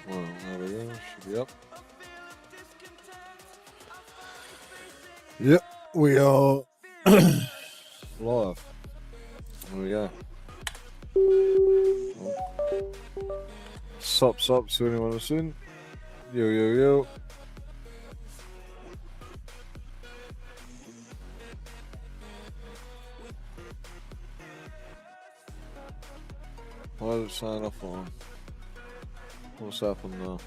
Well, there we go. Should be up. Yep, we are live. There we go. Sup to anyone listening. Yo. Why did it sign off on? What's happened now?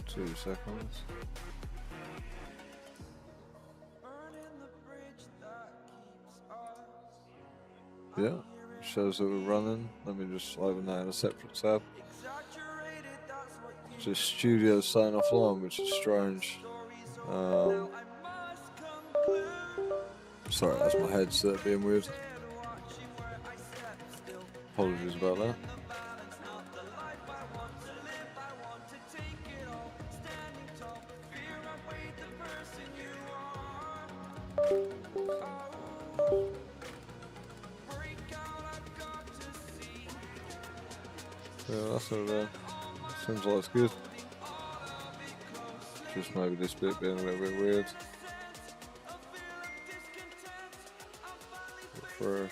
Two seconds. Yeah, shows that we're running. Let me just open that in a separate tab. Just studio sign offline, which is strange. Sorry, that's my headset being weird. Apologies about that. Yeah, that's all right. Seems like it's good. Just maybe this bit being a little bit weird. Refresh.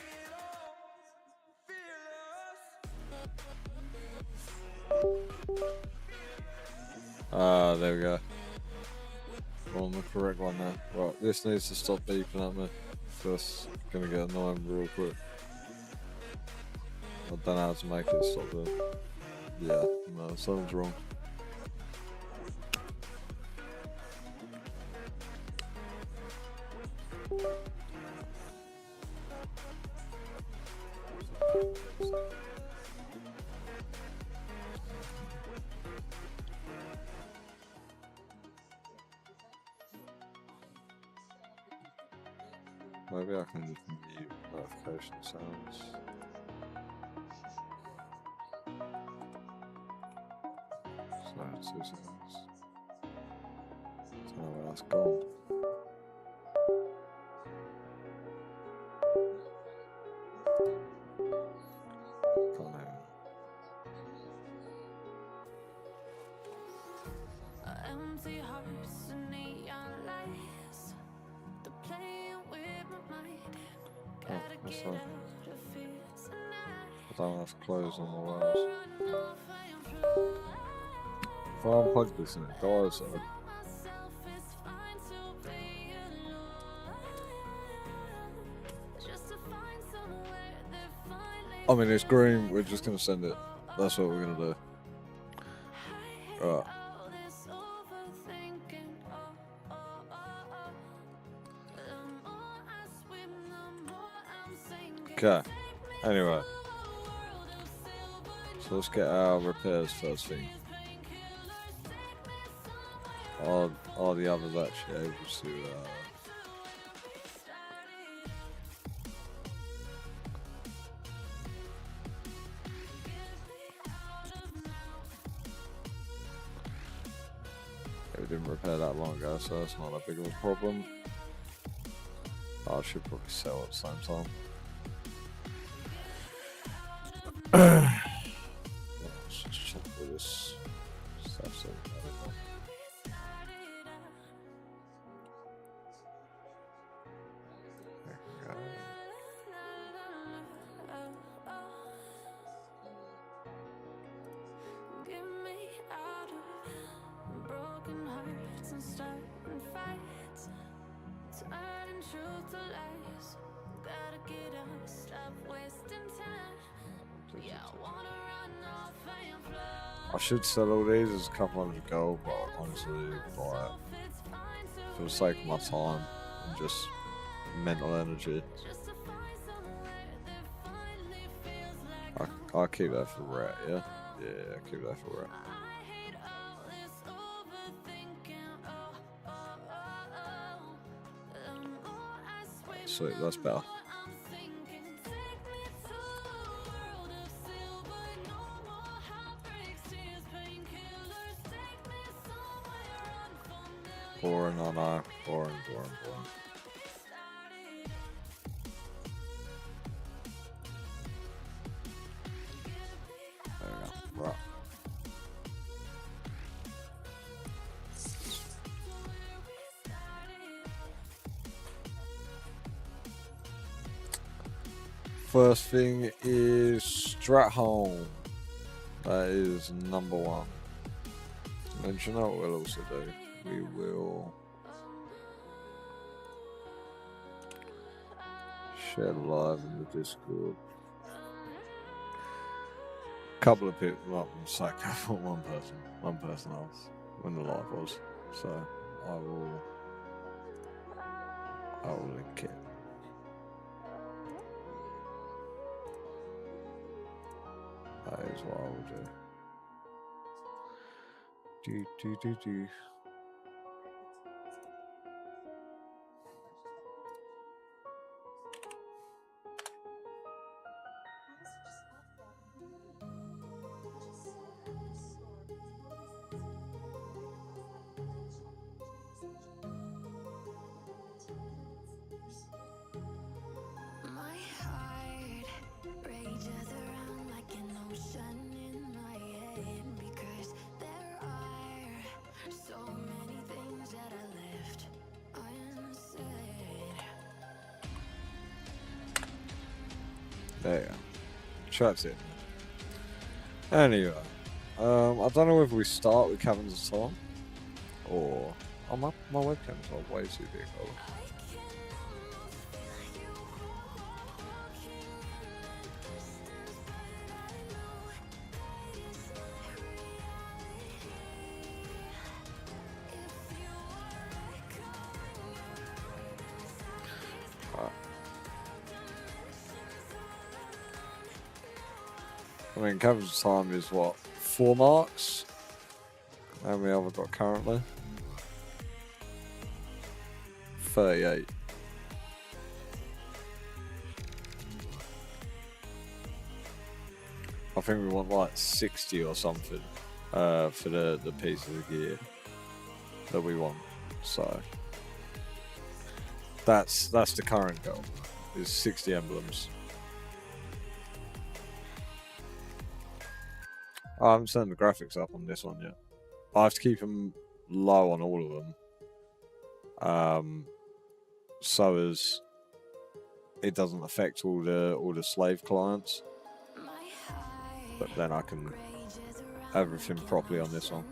Ah, there we go. We're on the correct one now. Right, this needs to stop beeping at me. That's gonna get annoying real quick. I don't know how to make it stop doing. Yeah, no, something's wrong. Maybe I can just mute notification sounds. So, 2 seconds. Don't know where that's gone. Can't hear it. Empty hearts and neon lights. They're playing with my mind. Gotta get out of here tonight. I don't know if it's closed on the wires. If I unplug this and it dies though. I mean, it's green, we're just gonna send it. That's what we're gonna do. Right. Okay, anyway. So let's get our repairs first thing. Are the others actually able to we didn't repair that long ago, so that's not that big of a problem. I should probably sell at the same time. Let's just check for this stuff. So there we go. Get me out of broken hearts and starting fights, turning truth to lies. Gotta get up, stop wasting time. Yeah, I wanna run off and fly. I should sell all these as a couple hundred gold, but honestly, like, for the sake of my time and just mental energy, I'll keep that for rat, yeah? Yeah, I'll keep that for rat. Sweet, that's better. Boring, I know. Boring. First thing is Stratholm. That is number 1. And you know what we'll also do? We will share live in the Discord. Couple of people, well, one person else when the live was. So I will link it. That is what I will do. My heart rages around like an ocean in my head because there are so many things that I left unsaid. There you go. Chat's it. Anyway, I don't know if we start with Caverns of Time or my webcams are way too big. Oh. I mean, Caverns of Time is what, 4 marks? How many have I got currently? 38. I think we want like 60 or something for the piece of the gear that we want. So that's the current goal, is 60 emblems. I haven't turned the graphics up on this one yet. I have to keep them low on all of them, so as it doesn't affect all the slave clients. But then I can have everything properly on this one.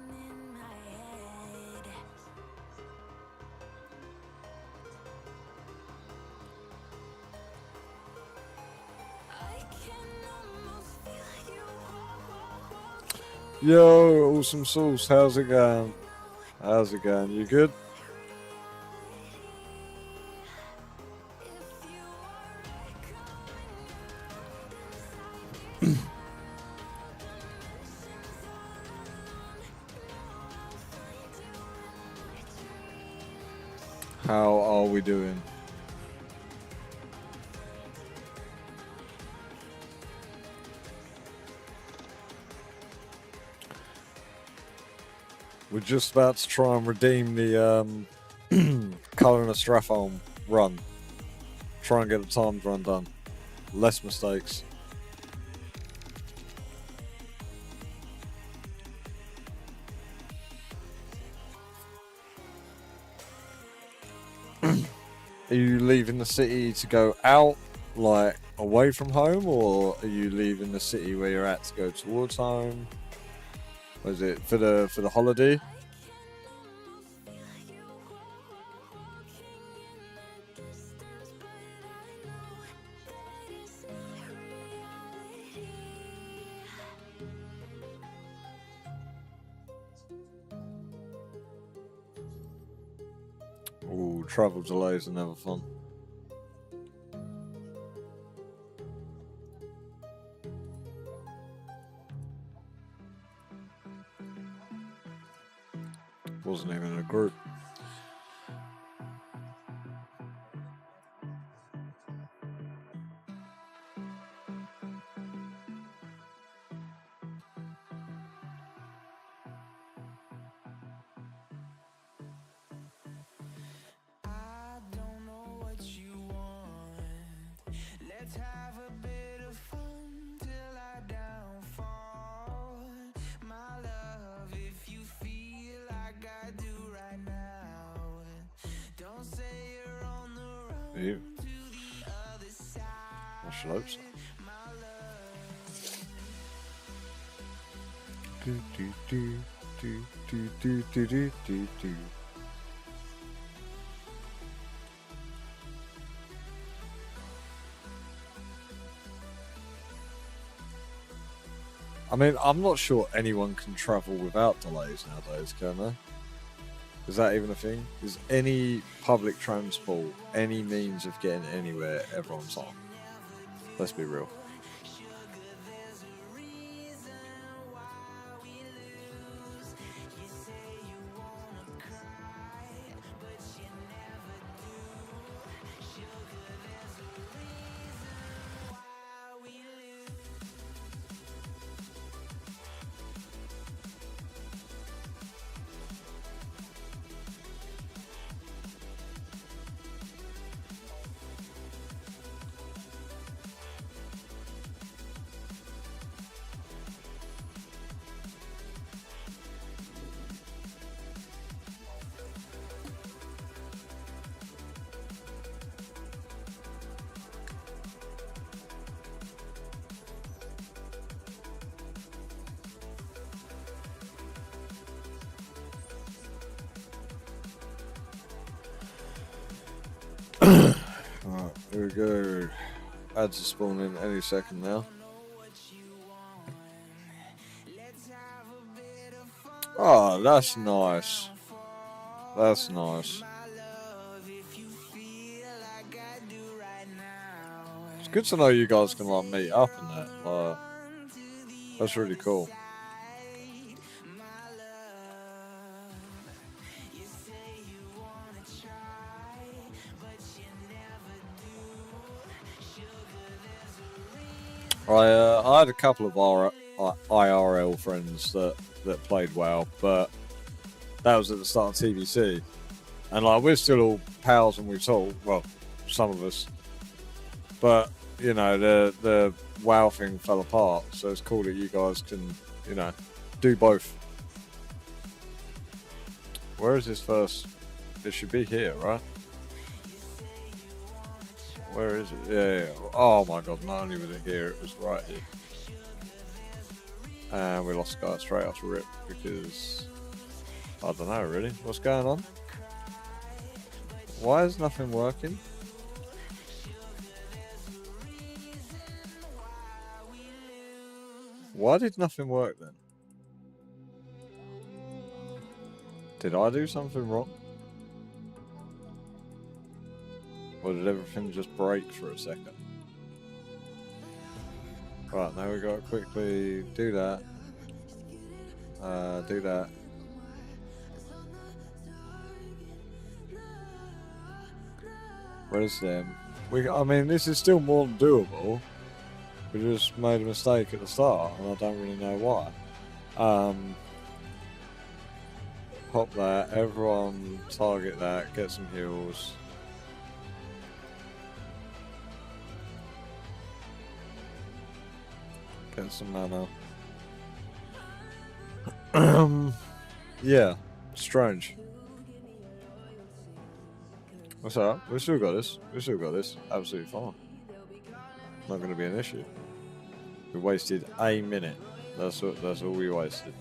Yo, Awesome Sauce, how's it going? How's it going? You good? How are we doing? We're just about to try and redeem the Cullen and Stratholm run. Try and get the timed run done. Less mistakes. Are you leaving the city to go out, like away from home, or are you leaving the city where you're at to go towards home? Was it for the holiday? Ooh, travel delays are never fun. Wasn't even in a group. You. I should hope so. Do, do, do, do, do, do, do, do, do, do. I mean, I'm not sure anyone can travel without delays nowadays, can they? Is that even a thing? Is any public transport, any means of getting anywhere ever on time? Let's be real. Alright, here we go. Ads are spawning any second now. Oh, that's nice. That's nice. It's good to know you guys can like meet up and that. Like, that's really cool. I had a couple of IRL friends that played WoW, but that was at the start of TBC, and like we're still all pals and we talk. Well, some of us, but you know the WoW thing fell apart, so it's cool that you guys can do both. Where is this first? It should be here, right? Where is it? Yeah. Oh my god, not only was it here, it was right here. And we lost guy straight after rip because I don't know really. What's going on? Why is nothing working? Why did nothing work then? Did I do something wrong? Or did everything just break for a second? Right, now we gotta quickly do that. Do that. Where's them? I mean, this is still more than doable. We just made a mistake at the start, and I don't really know why. Pop that. Everyone target that. Get some heals. Get some mana. Yeah, strange. What's up? We still got this. We still got this. Absolutely fine. Not going to be an issue. We wasted a minute. That's all we wasted.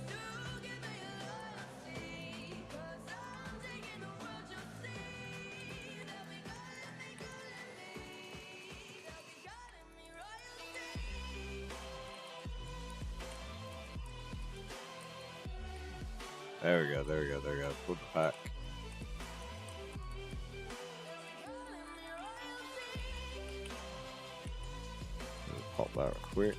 There we go, there we go, there we go. Put it back. Pop that real quick.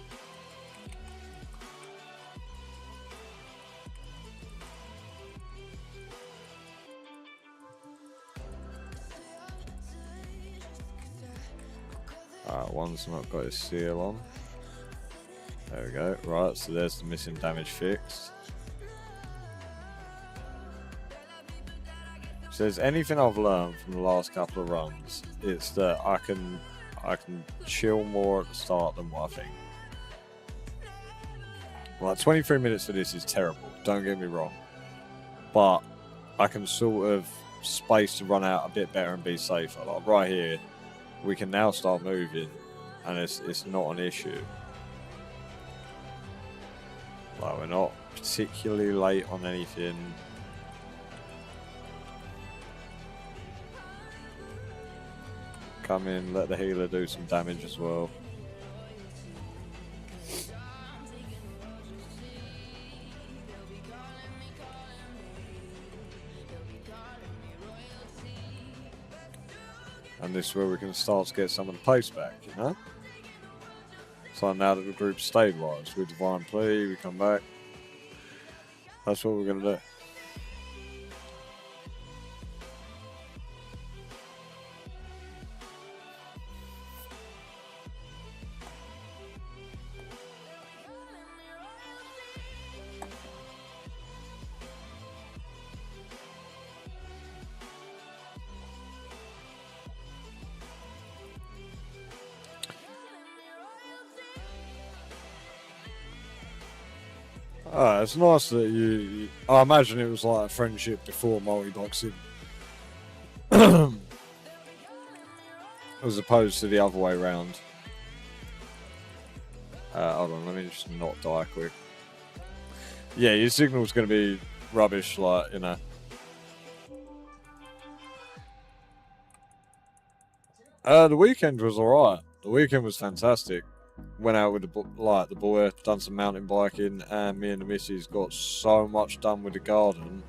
Alright, one's not got his seal on. There we go. Right, so there's the missing damage fixed. So there's anything I've learned from the last couple of runs, it's that I can chill more at the start than what I think. Like 23 minutes for this is terrible, don't get me wrong. But I can sort of space to run out a bit better and be safer. Like right here, we can now start moving and it's not an issue. Like we're not particularly late on anything. Come in, let the healer do some damage as well. And this is where we can start to get some of the pace back, you know? So now that the group's stabilised, with Divine Plea, we come back. That's what we're going to do. It's nice that you. I imagine it was like a friendship before multi-boxing, as opposed to the other way around. Hold on, let me just not die quick. Yeah, your signal's going to be rubbish, like, you know. The weekend was alright. The weekend was fantastic. Went out with the boy, done some mountain biking, and me and the missus got so much done with the garden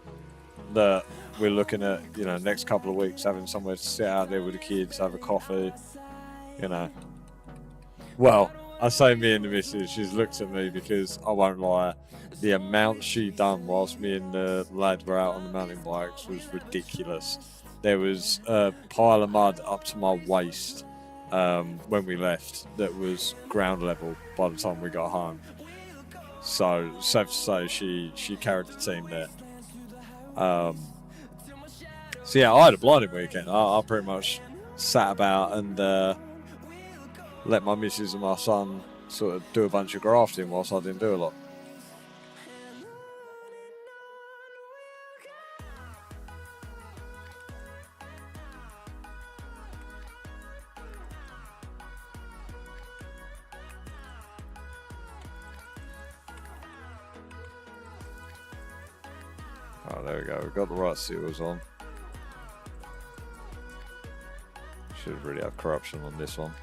that we're looking at, you know, next couple of weeks having somewhere to sit out there with the kids, have a coffee, you know. Well, I say me and the missus, she's looked at me because I won't lie, the amount she done whilst me and the lad were out on the mountain bikes was ridiculous. There was a pile of mud up to my waist when we left that was ground level by the time we got home. So safe to say she carried the team there. So yeah, I had a blinding weekend. I pretty much sat about and let my missus and my son sort of do a bunch of grafting whilst I didn't do a lot. Oh, there we go. We've got the right seals on. Should really have corruption on this one.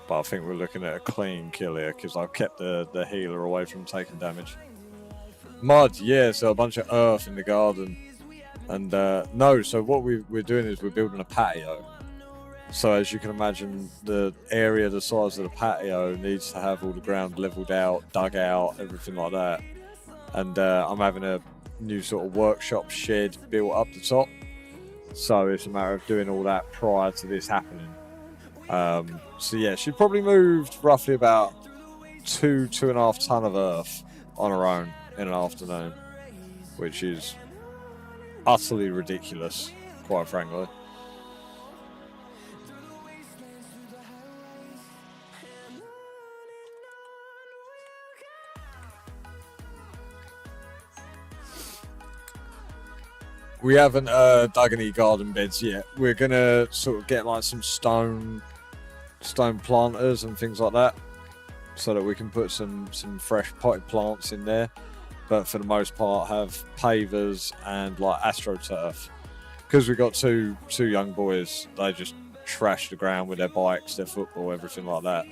But I think we're looking at a clean kill here because I've kept the healer away from taking damage. Mud, yeah, so a bunch of earth in the garden. And no, so what we're doing is we're building a patio. So as you can imagine, the area the size of the patio needs to have all the ground leveled out, dug out, everything like that. And I'm having a new sort of workshop shed built up the top. So it's a matter of doing all that prior to this happening. So yeah, she probably moved roughly about 2.5 ton of earth on her own in an afternoon, which is utterly ridiculous, quite frankly. We haven't dug any garden beds yet. We're gonna sort of get like some stone planters and things like that, so that we can put some fresh potted plants in there. But for the most part, have pavers and like astroturf, because we've got two young boys. They just trash the ground with their bikes, their football, everything like that.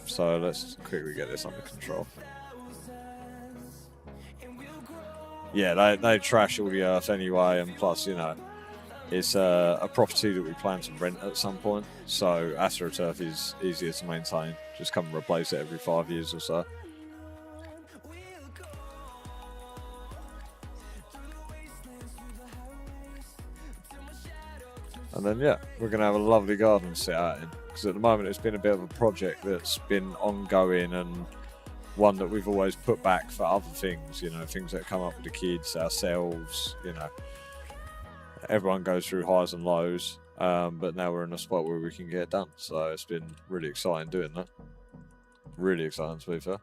So let's quickly get this under control. Yeah, they trash all the earth anyway, and plus, you know, it's a property that we plan to rent at some point. So astroturf is easier to maintain. Just come and replace it every 5 years or so. And then, yeah, we're going to have a lovely garden to sit out in. Because at the moment, it's been a bit of a project that's been ongoing and one that we've always put back for other things, you know, things that come up with the kids, ourselves, you know. Everyone goes through highs and lows, but now we're in a spot where we can get it done. So it's been really exciting doing that. Really exciting, to be fair.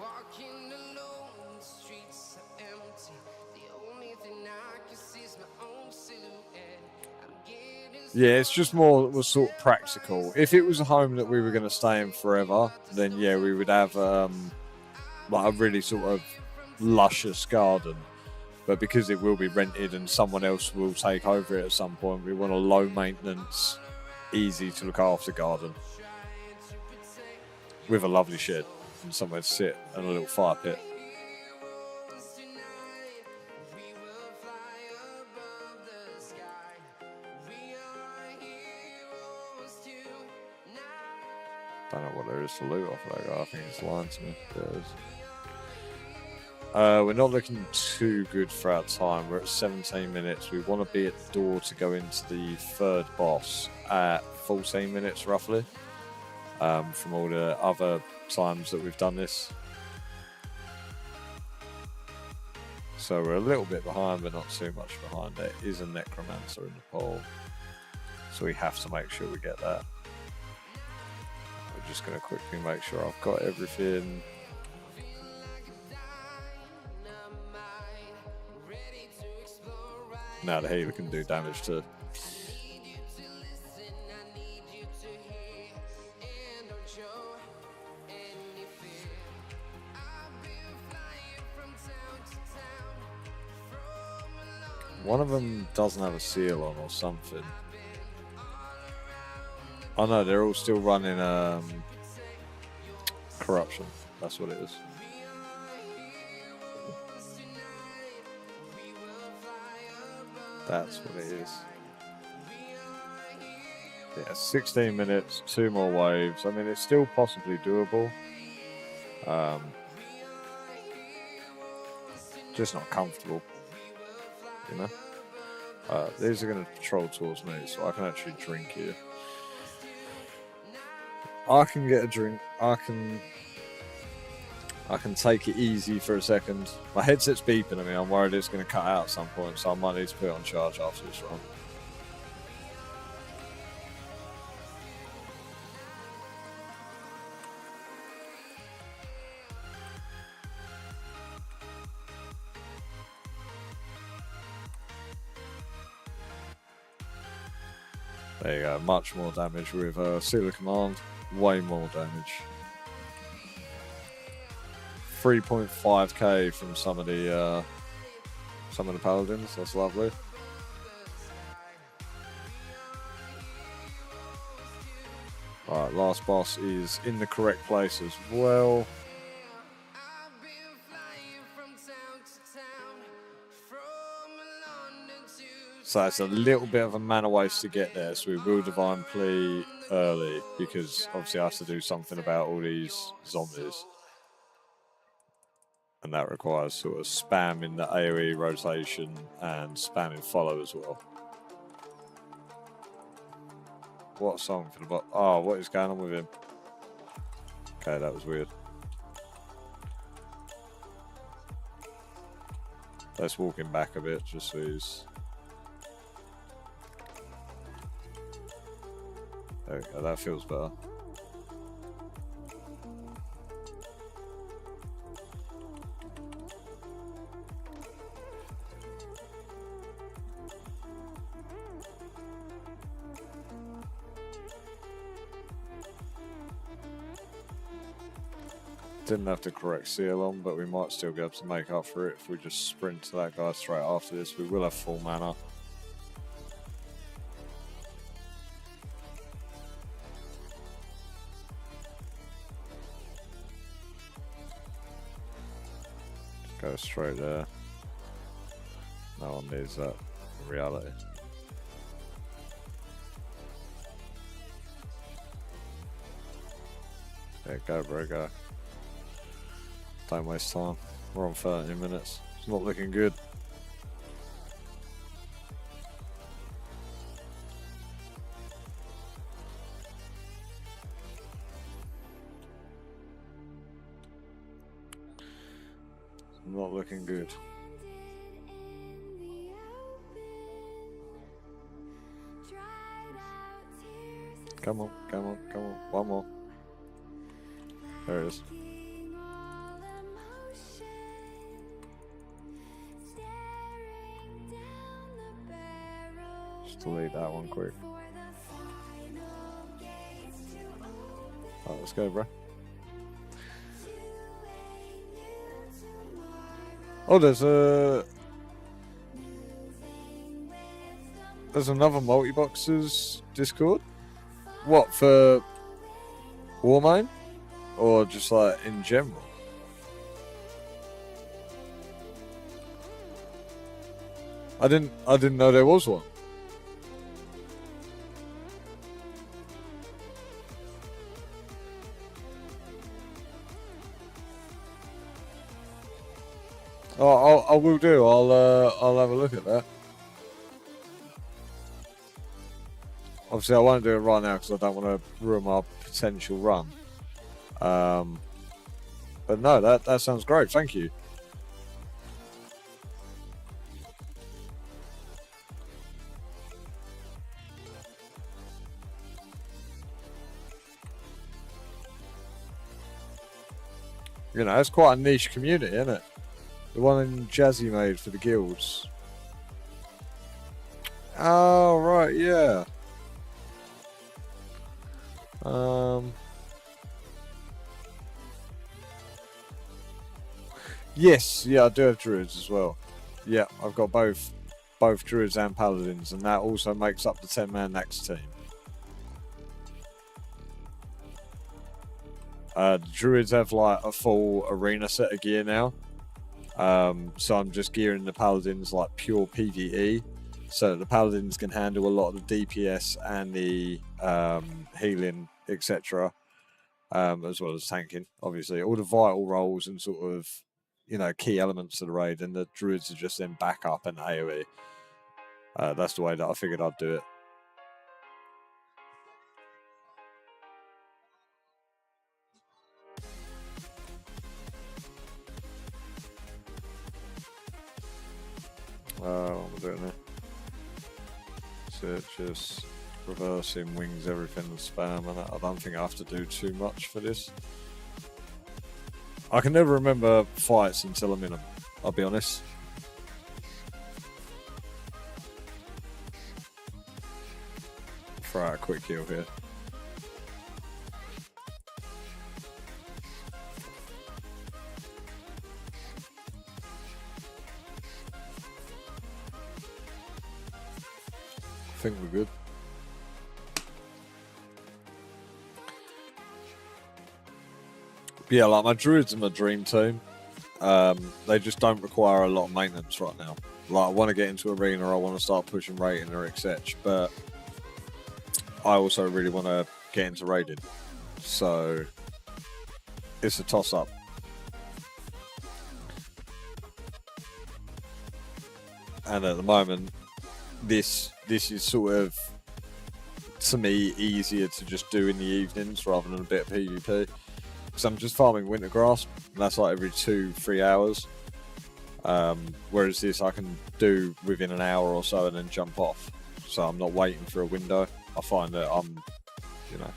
Walking alone, the streets are empty. The only thing I can see is my own Yeah, it's just more sort of practical. If it was a home that we were going to stay in forever, then yeah, we would have like a really sort of luscious garden. But because it will be rented and someone else will take over it at some point, we want a low maintenance, easy to look after garden with a lovely shed and somewhere to sit and a little fire pit. Don't know what there is to loot off that guy. I think it's lying to me. There it is. We're not looking too good for our time. We're at 17 minutes. We want to be at the door to go into the third boss at 14 minutes roughly. From all the other times that we've done this. So we're a little bit behind, but not too much behind. There is a necromancer in the pool. So we have to make sure we get that. We're just going to quickly make sure I've got everything. Now the healer can do damage too. One of them doesn't have a seal on or something. Oh no, they're all still running corruption. That's what it is. That's what it is. Yeah, 16 minutes, 2 more waves. I mean, it's still possibly doable. Just not comfortable. You know? These are going to patrol towards me, so I can actually drink here. I can get a drink. I can take it easy for a second. My headset's beeping at me. I'm worried it's going to cut out at some point, so I might need to put it on charge after this run. There you go. Much more damage with Seal of Command. Way more damage. 3.5k from some of the paladins. That's lovely. Alright, last boss is in the correct place as well. So it's a little bit of a mana waste to get there, so we will Divine Plea early, because obviously I have to do something about all these zombies. And that requires sort of spamming the AoE rotation and spamming follow as well. What a song for the bot. Oh, what is going on with him? Okay, that was weird. Let's walk him back a bit, just so he's... There we go, that feels better. Didn't have the correct seal on, but we might still be able to make up for it if we just sprint to that guy straight after this. We will have full mana. Just go straight there. No one needs that in reality. There, go bro, go. Don't waste time. We're on 30 minutes. It's not looking good. It's not looking good. Come on, come on, come on. One more. There it is. Just delete that one quick. let's go, bro. Oh, there's another Multiboxers Discord. What, for Warmane? Or just like in general? I didn't know there was one. Oh, I will do. I'll have a look at that. Obviously, I won't do it right now because I don't want to ruin my potential run. But no, that sounds great. Thank you. You know, it's quite a niche community, isn't it? The one Jazzy made for the guilds. Oh, right, yeah. Yes, yeah, I do have Druids as well. Yeah, I've got both Druids and Paladins, and that also makes up the 10-man next team. The Druids have like a full arena set of gear now. So I'm just gearing the Paladins like pure PvE, so the Paladins can handle a lot of the DPS and the healing, etc. As well as tanking, obviously. All the vital roles and sort of, you know, key elements of the raid, and the Druids are just then backup and AoE. That's the way that I figured I'd do it. What am I doing there? So just reversing wings, everything, and spam, and I don't think I have to do too much for this. I can never remember fights until I'm in them, I'll be honest. Throw out a quick heal here. I think we're good. But yeah, like my Druids are my dream team. They just don't require a lot of maintenance right now. Like, I want to get into arena, I want to start pushing rating or etc. But I also really want to get into raiding. So it's a toss-up. And at the moment, this is sort of, to me, easier to just do in the evenings rather than a bit of PvP. Because I'm just farming Wintergrass, and that's like every 2-3 hours. Whereas this I can do within an hour or so and then jump off. So I'm not waiting for a window. I find that I'm, you know,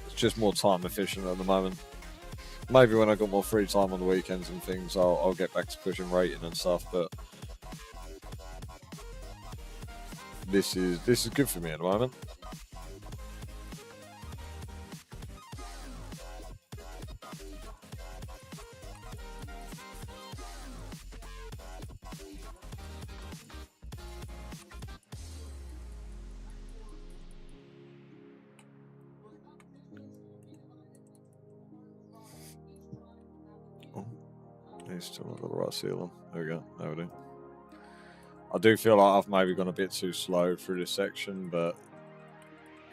it's just more time efficient at the moment. Maybe when I got more free time on the weekends and things, I'll get back to pushing rating and stuff. But this is good for me at the moment. Still not got the right seal on. There we go. There we do. I do feel like I've maybe gone a bit too slow through this section, but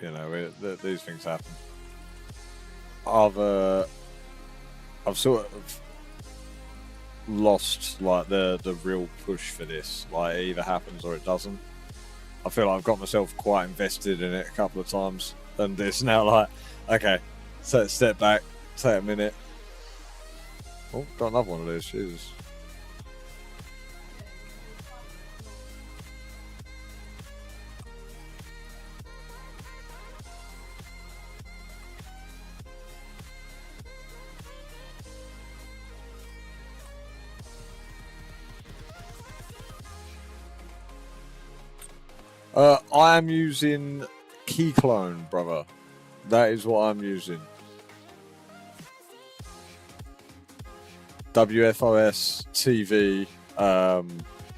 you know, these things happen. I've sort of lost like the real push for this. Like, it either happens or it doesn't. I feel like I've got myself quite invested in it a couple of times, and it's now like, okay, step back, take a minute. Oh, got another one of those, Jesus. I am using key clone, brother. That is what I'm using. WFOS TV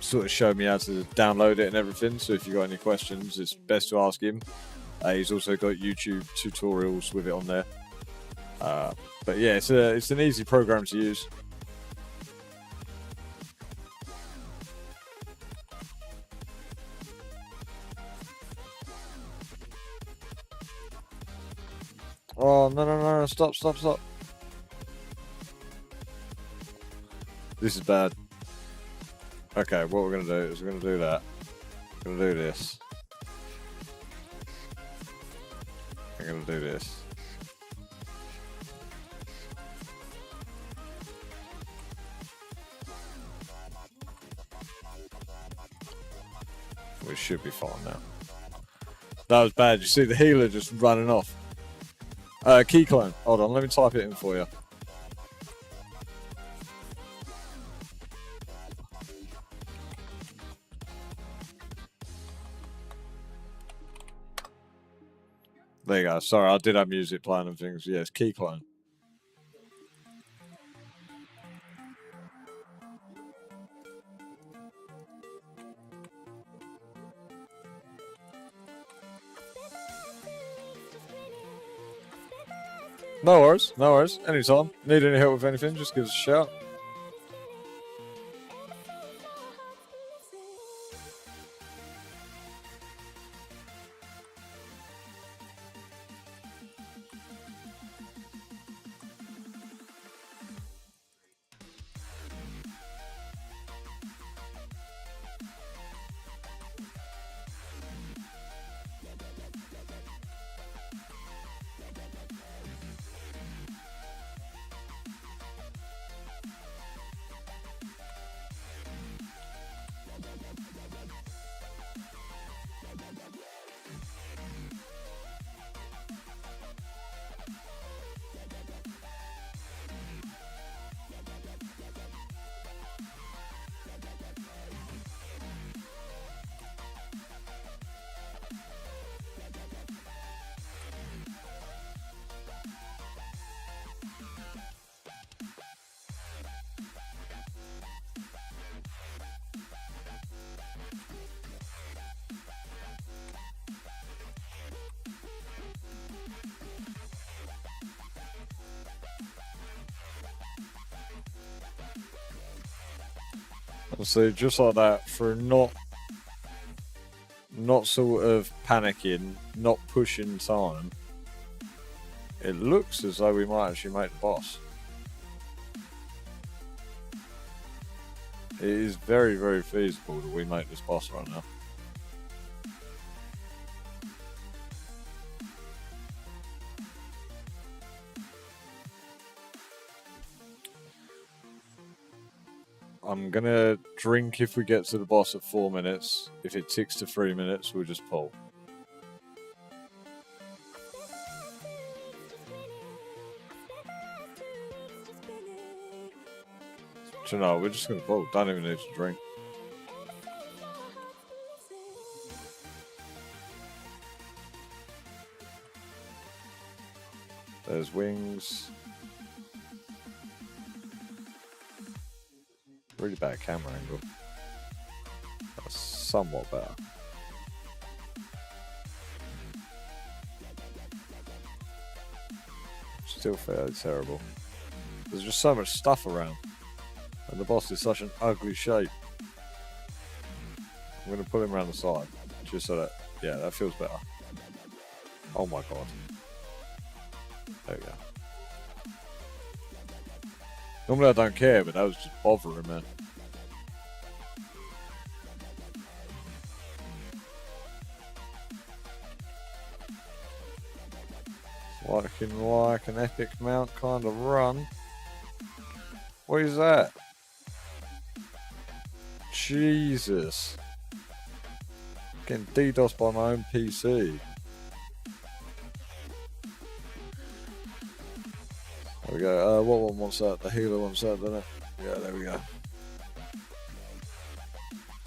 sort of showed me how to download it and everything. So if you got any questions, it's best to ask him. He's also got YouTube tutorials with it on there. But yeah, it's an easy program to use. Oh, no, stop. This is bad. Okay, what we're going to do is we're going to do that. We're going to do this. We're going to do this. We should be fine now. That was bad. You see the healer just running off. Key clone. Hold on, let me type it in for you. There you go. Sorry, I did have music playing and things. Yes, key clone. No worries, no worries. Anytime. Need any help with anything, just give us a shout. So just like that, for not sort of panicking, not pushing time, it looks as though we might actually make the boss. It is very, very feasible that we make this boss right now. I'm gonna drink if we get to the boss at 4 minutes. If it ticks to 3 minutes, we'll just pull. So no, we're just gonna pull. Don't even need to drink. There's wings. Really bad camera angle. That's somewhat better. Still fairly terrible. There's just so much stuff around. And the boss is such an ugly shape. I'm going to put him around the side. Just so that, yeah, that feels better. Oh my god. There we go. Normally I don't care, but that was just bothering, man. Looking like an epic mount kind of run. What is that? Jesus. Getting DDoSed by my own PC. There we go. What one wants that? The healer wants that, doesn't it? Yeah, there we go.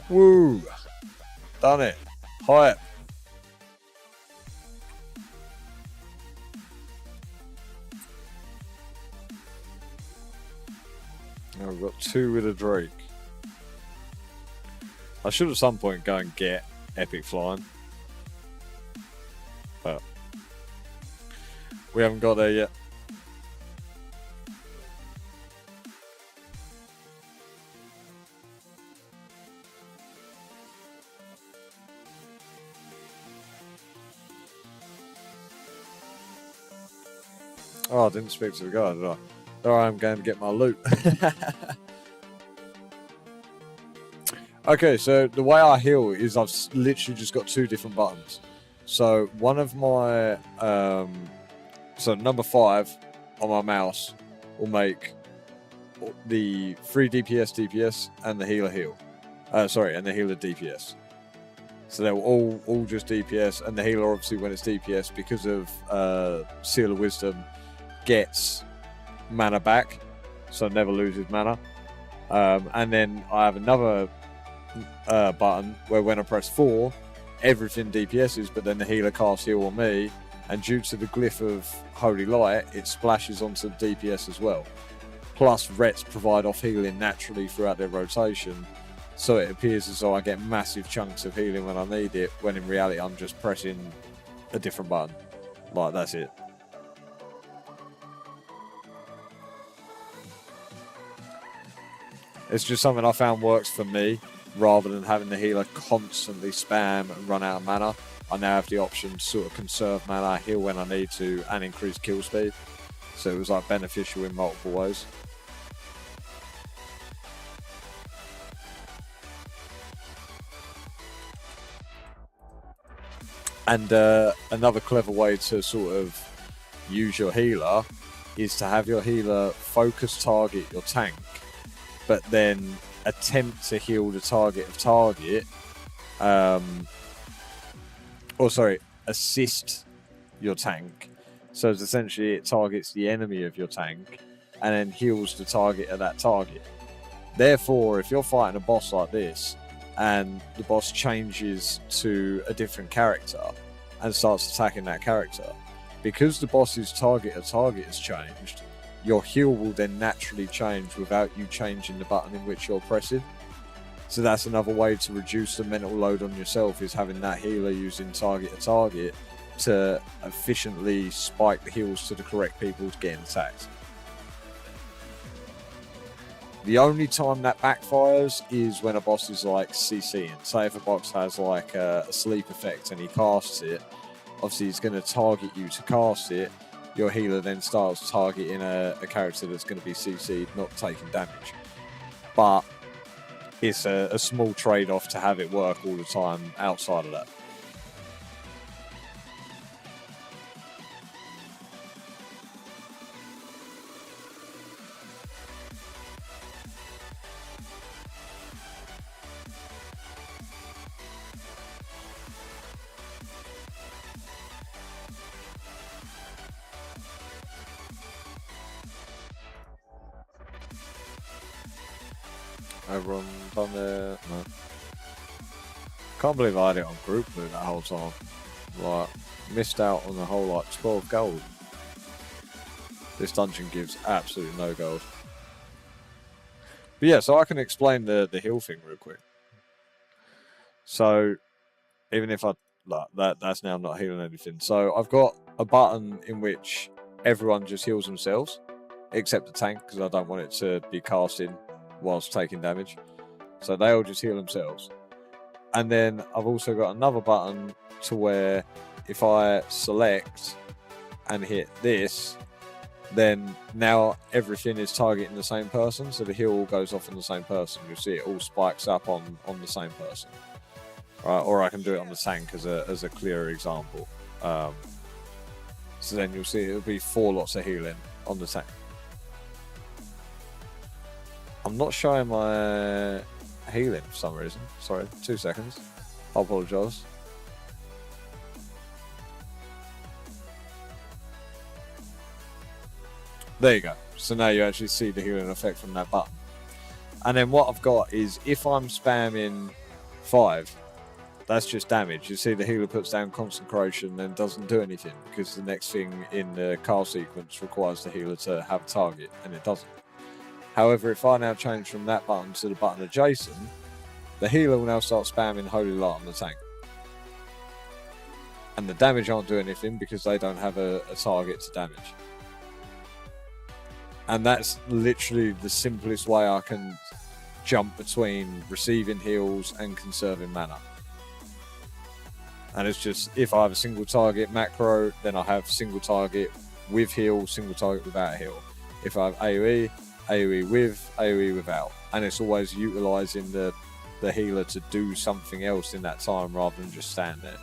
Woo! Done it. Hype. Now we've got 2 with a Drake. I should at some point go and get Epic Flying. But we haven't got there yet. Oh, I didn't speak to the guy, did I? There I am going to get my loot. Okay, so the way I heal is I've literally just got 2 different buttons. So one of my, so number 5 on my mouse will make the 3 DPS and the healer heal. Sorry, and the healer DPS. So they're all just DPS, and the healer obviously when it's DPS because of Seal of Wisdom gets mana back, so never loses mana. And then I have another button where when I press 4, everything DPSs, but then the healer casts heal on me, and due to the glyph of Holy Light, it splashes onto the DPS as well. Plus, Rets provide off healing naturally throughout their rotation, so it appears as though I get massive chunks of healing when I need it, when in reality I'm just pressing a different button. Like, that's it. It's just something I found works for me, rather than having the healer constantly spam and run out of mana. I now have the option to sort of conserve mana, heal when I need to, and increase kill speed. So it was like beneficial in multiple ways. And another clever way to sort of use your healer is to have your healer focus target your tank, but then attempt to heal the target of target, assist your tank. So it's essentially it targets the enemy of your tank and then heals the target of that target. Therefore, if you're fighting a boss like this and the boss changes to a different character and starts attacking that character, because the boss's target has changed, your heal will then naturally change without you changing the button in which you're pressing. So that's another way to reduce the mental load on yourself, is having that healer using target to efficiently spike the heals to the correct people to getting attacked. The only time that backfires is when a boss is like CCing. Say if a boss has like a sleep effect and he casts it, obviously he's going to target you to cast it. Your healer then starts targeting a character that's going to be CC'd, not taking damage. But it's a small trade-off to have it work all the time outside of that. Everyone done there? No. Can't believe I had it on group loot that whole time. Like, missed out on the whole like 12 gold. This dungeon gives absolutely no gold. But yeah, so I can explain the heal thing real quick. So even if that's now not healing anything. So I've got a button in which everyone just heals themselves, except the tank, because I don't want it to be casting whilst taking damage. So they all just heal themselves. And then I've also got another button to where if I select and hit this, then now everything is targeting the same person, so the heal all goes off on the same person. You'll see it all spikes up on the same person. Right, or I can do it on the tank as a clearer example. So then you'll see it'll be 4 lots of healing on the tank. I'm not showing my healing for some reason. Sorry, 2 seconds. I apologise. There you go. So now you actually see the healing effect from that button. And then what I've got is if I'm spamming 5, that's just damage. You see the healer puts down concentration and doesn't do anything because the next thing in the cast sequence requires the healer to have a target, and it doesn't. However, if I now change from that button to the button adjacent, the healer will now start spamming Holy Light on the tank. And the damage aren't doing anything because they don't have a target to damage. And that's literally the simplest way I can jump between receiving heals and conserving mana. And it's just, if I have a single target macro, then I have single target with heal, single target without heal. If I have AoE, AoE with, AoE without. And it's always utilising the healer to do something else in that time rather than just stand there.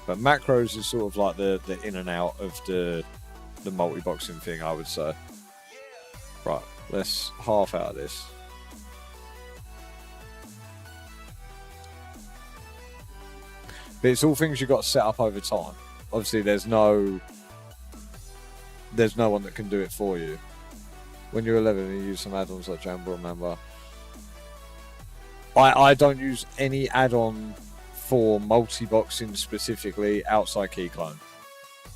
But macros is sort of like the in and out of the multi-boxing thing, I would say. Right, let's half out of this. But it's all things you've got to set up over time. Obviously, there's no one that can do it for you. When you're 11, you use some add-ons like Jambo, remember. I don't use any add-on for multi-boxing specifically outside Key Clone.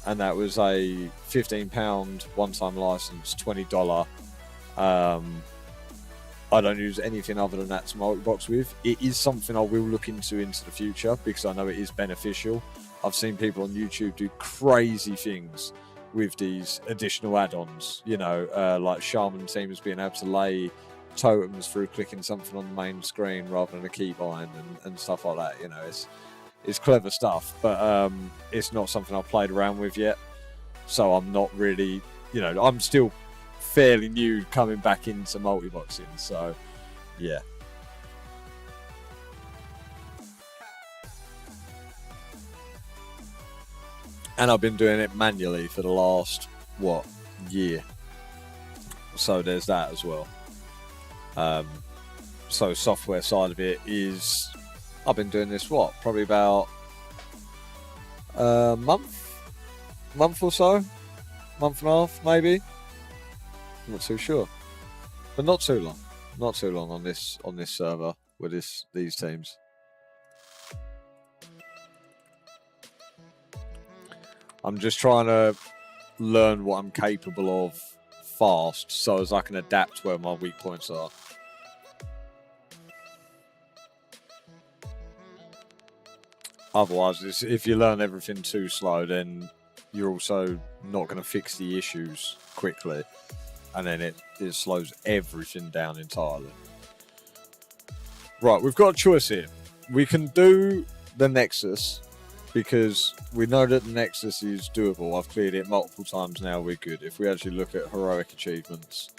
And that was a £15 one-time license, $20. I don't use anything other than that to multi-box with. It is something I will look into the future because I know it is beneficial. I've seen people on YouTube do crazy things with these additional add-ons, you know, like Shaman teams being able to lay totems through clicking something on the main screen rather than a keybind and stuff like that. You know, it's clever stuff, but it's not something I've played around with yet. So I'm not really, you know, I'm still fairly new coming back into multi-boxing. So, yeah. And I've been doing it manually for the last, year. So there's that as well. So software side of it is, I've been doing this, probably about a month or so, month and a half, maybe. I'm not too sure, but not too long on this server with these teams. I'm just trying to learn what I'm capable of fast so as I can adapt where my weak points are. Otherwise, if you learn everything too slow, then you're also not going to fix the issues quickly. And then it slows everything down entirely. Right, we've got a choice here. We can do the Nexus, because we know that the Nexus is doable. I've cleared it multiple times now, we're good. If we actually look at heroic achievements,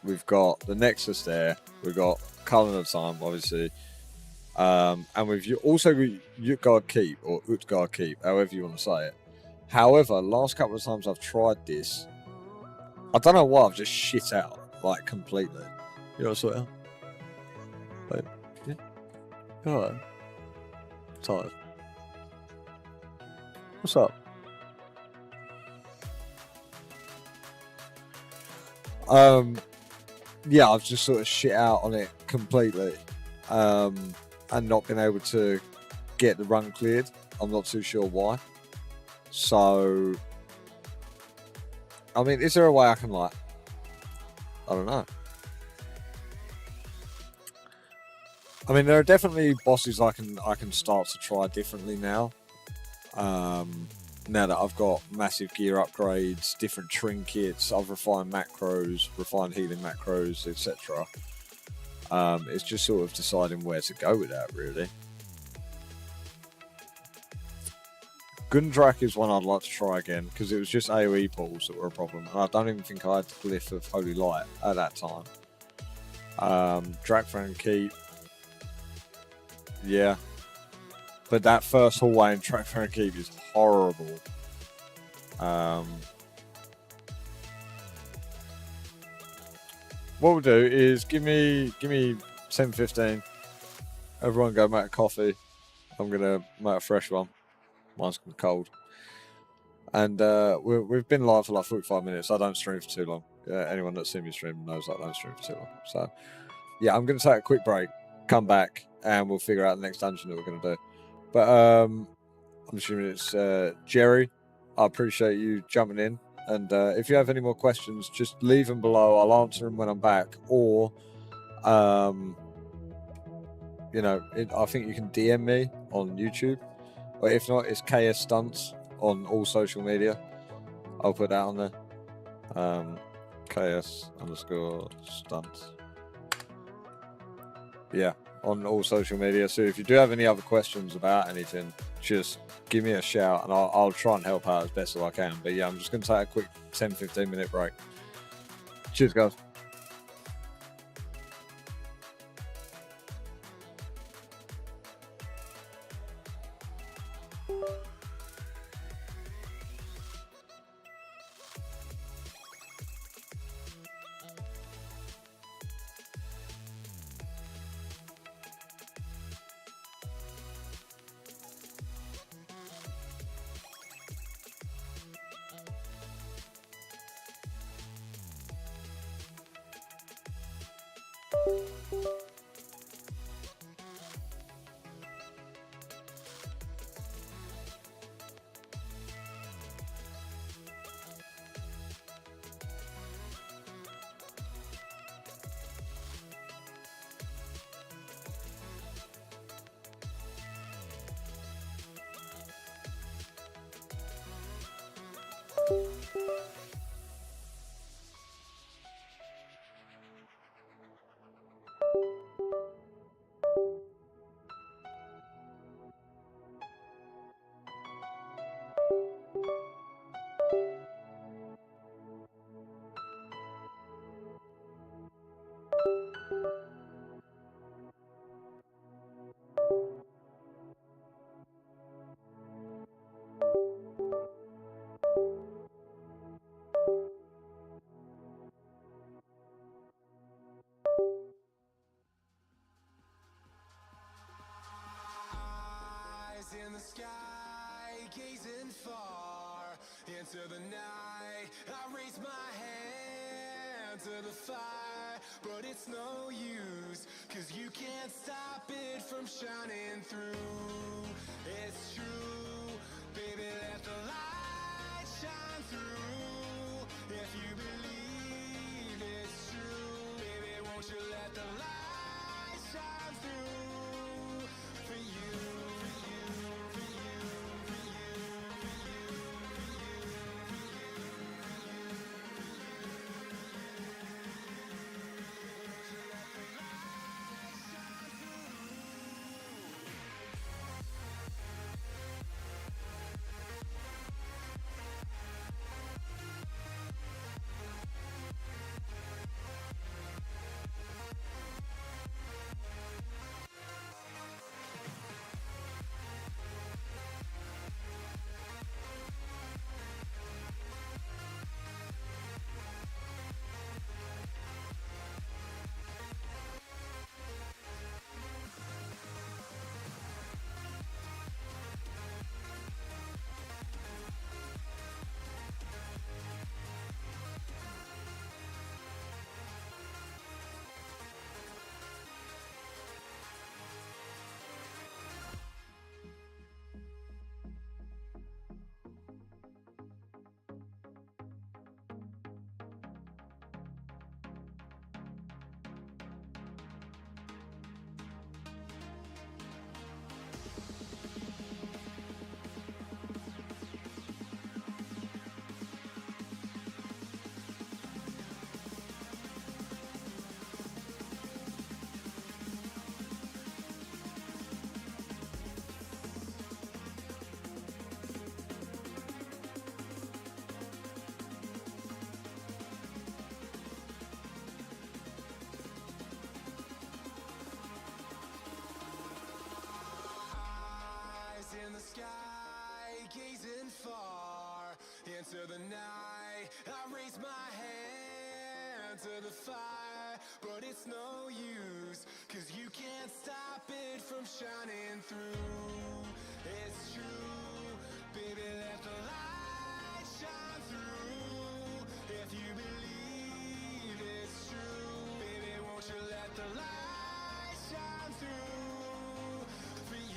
we've got the Nexus there, we've got Cullen of Time, obviously, and we've also got Utgard Keep, or Utgard Keep, however you want to say it. However, last couple of times I've tried this, I don't know why, I've just shit out, like, completely. You know what I'm saying? Wait, yeah. Alright. Tired. What's up? Yeah, I've just sort of shit out on it completely. And not been able to get the run cleared. I'm not too sure why. So, I mean, is there a way I can, like, I don't know. I mean, there are definitely bosses I can start to try differently now. Now that I've got massive gear upgrades, different trinkets, I've refined macros, refined healing macros, etc. It's just sort of deciding where to go with that, really. Gundrak is one I'd like to try again, because it was just AoE pulls that were a problem, and I don't even think I had the glyph of Holy Light at that time. Drakfang Keep, yeah, but that first hallway in Drakfang Keep is horrible. What we'll do is give me 10-15. Everyone go make a coffee. I'm gonna make a fresh one. Mine's cold. And we've been live for like 45 minutes. I don't stream for too long. Anyone that's seen me stream knows I don't stream for too long. So, yeah, I'm going to take a quick break, come back, and we'll figure out the next dungeon that we're going to do. But I'm assuming it's Jerry. I appreciate you jumping in. And if you have any more questions, just leave them below. I'll answer them when I'm back. Or, you know, I think you can DM me on YouTube. Or if not, it's KS Stunts on all social media. I'll put that on there. KS_stunts. Yeah, on all social media. So if you do have any other questions about anything, just give me a shout and I'll try and help out as best as I can. But yeah, I'm just going to take a quick 10-15 minute break. Cheers, guys. In the sky, gazing far into the night, I raise my hand to the fire, but it's no use, 'cause you can't stop it from shining through. It's true, baby, let the light shine through. If you believe it's true, baby, won't you let the light shine through for you. In the sky, gazing far into the night, I raise my hand to the fire, but it's no use, 'cause you can't stop it from shining through. It's true, baby, let the light shine through. If you believe it's true, baby, won't you let the light shine through for you.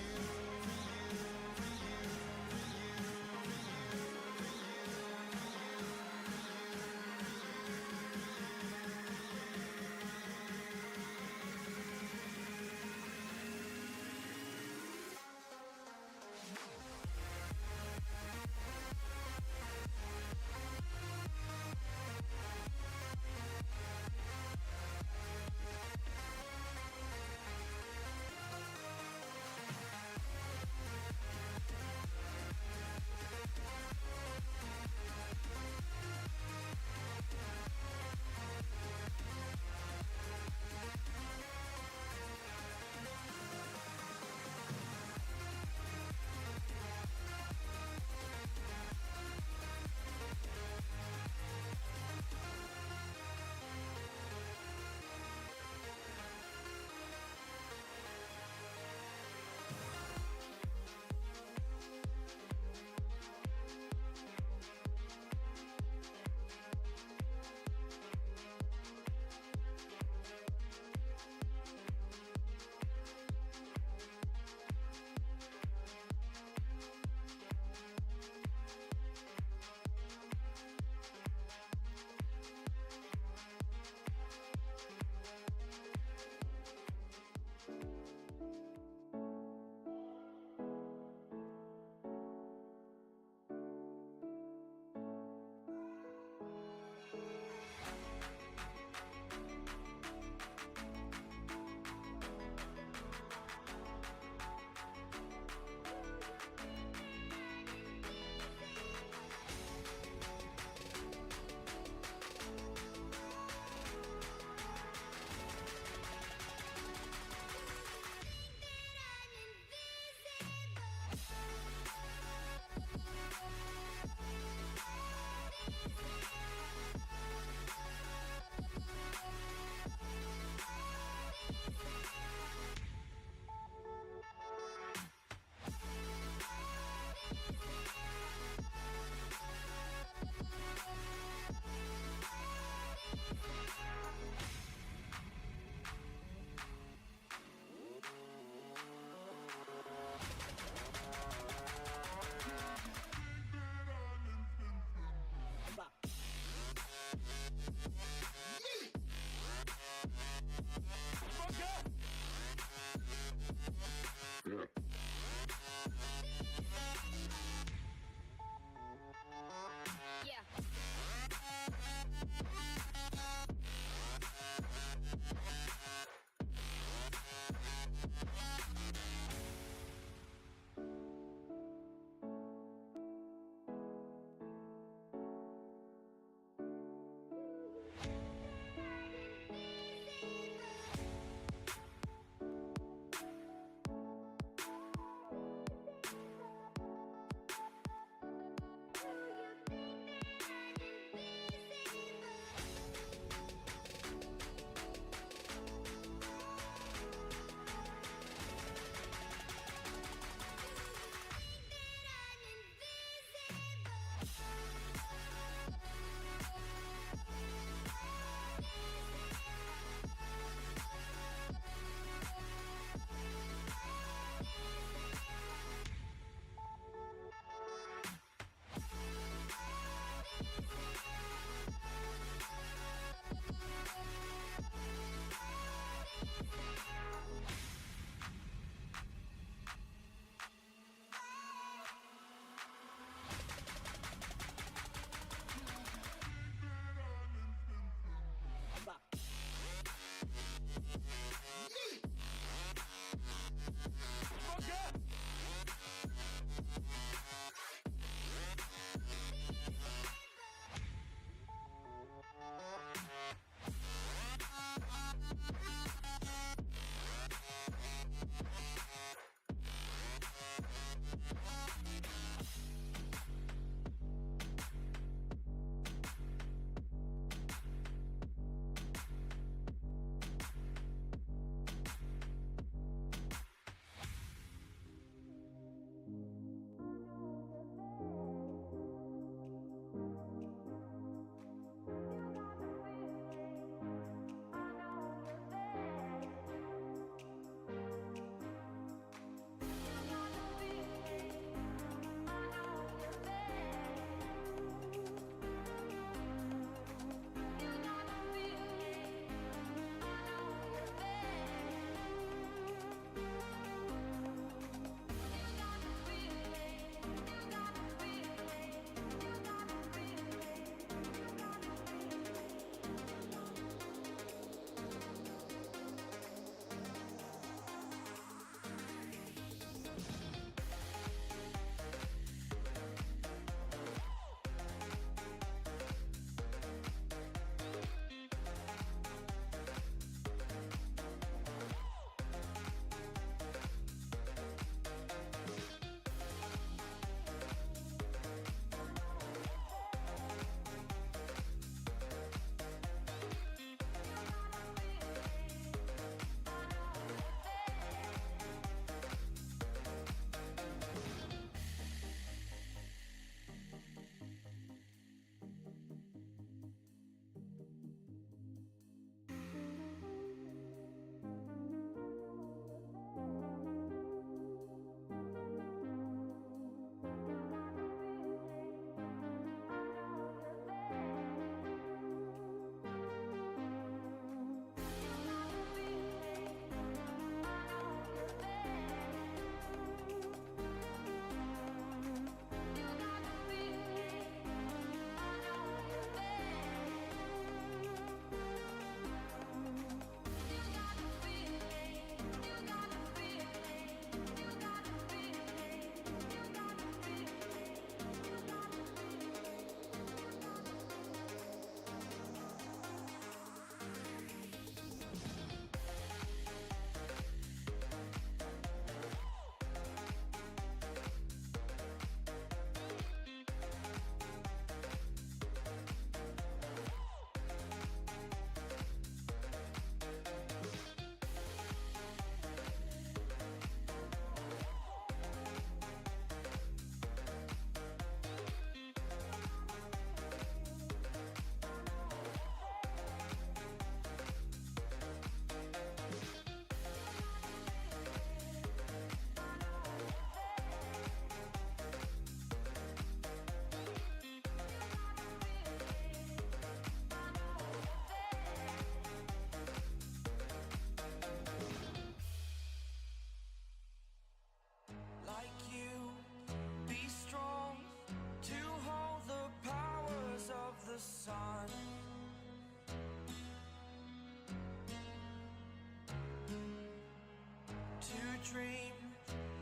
dream,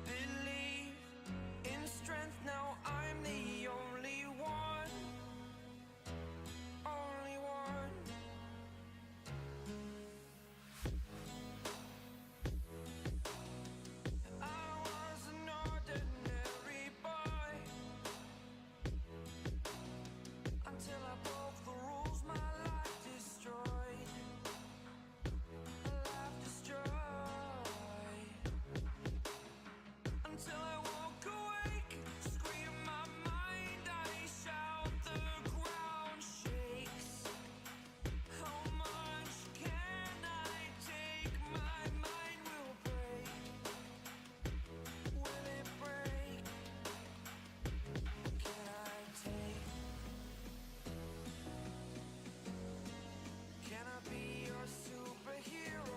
believe in strength. Now I'm the only one, only one. I was an ordinary boy until I broke the rules. My life destroyed, life destroyed. Until I woke awake, scream my mind, I shout, the ground shakes. How much can I take? My mind will break. Will it break? Can I take? Can I be your superhero?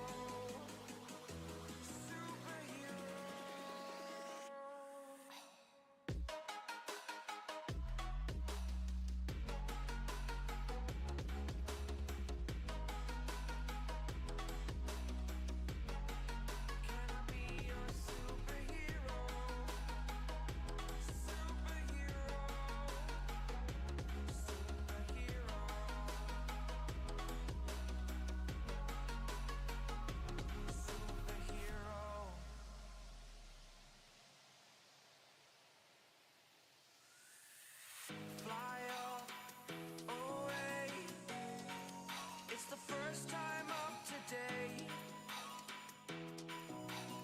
Fly away. It's the first time of today.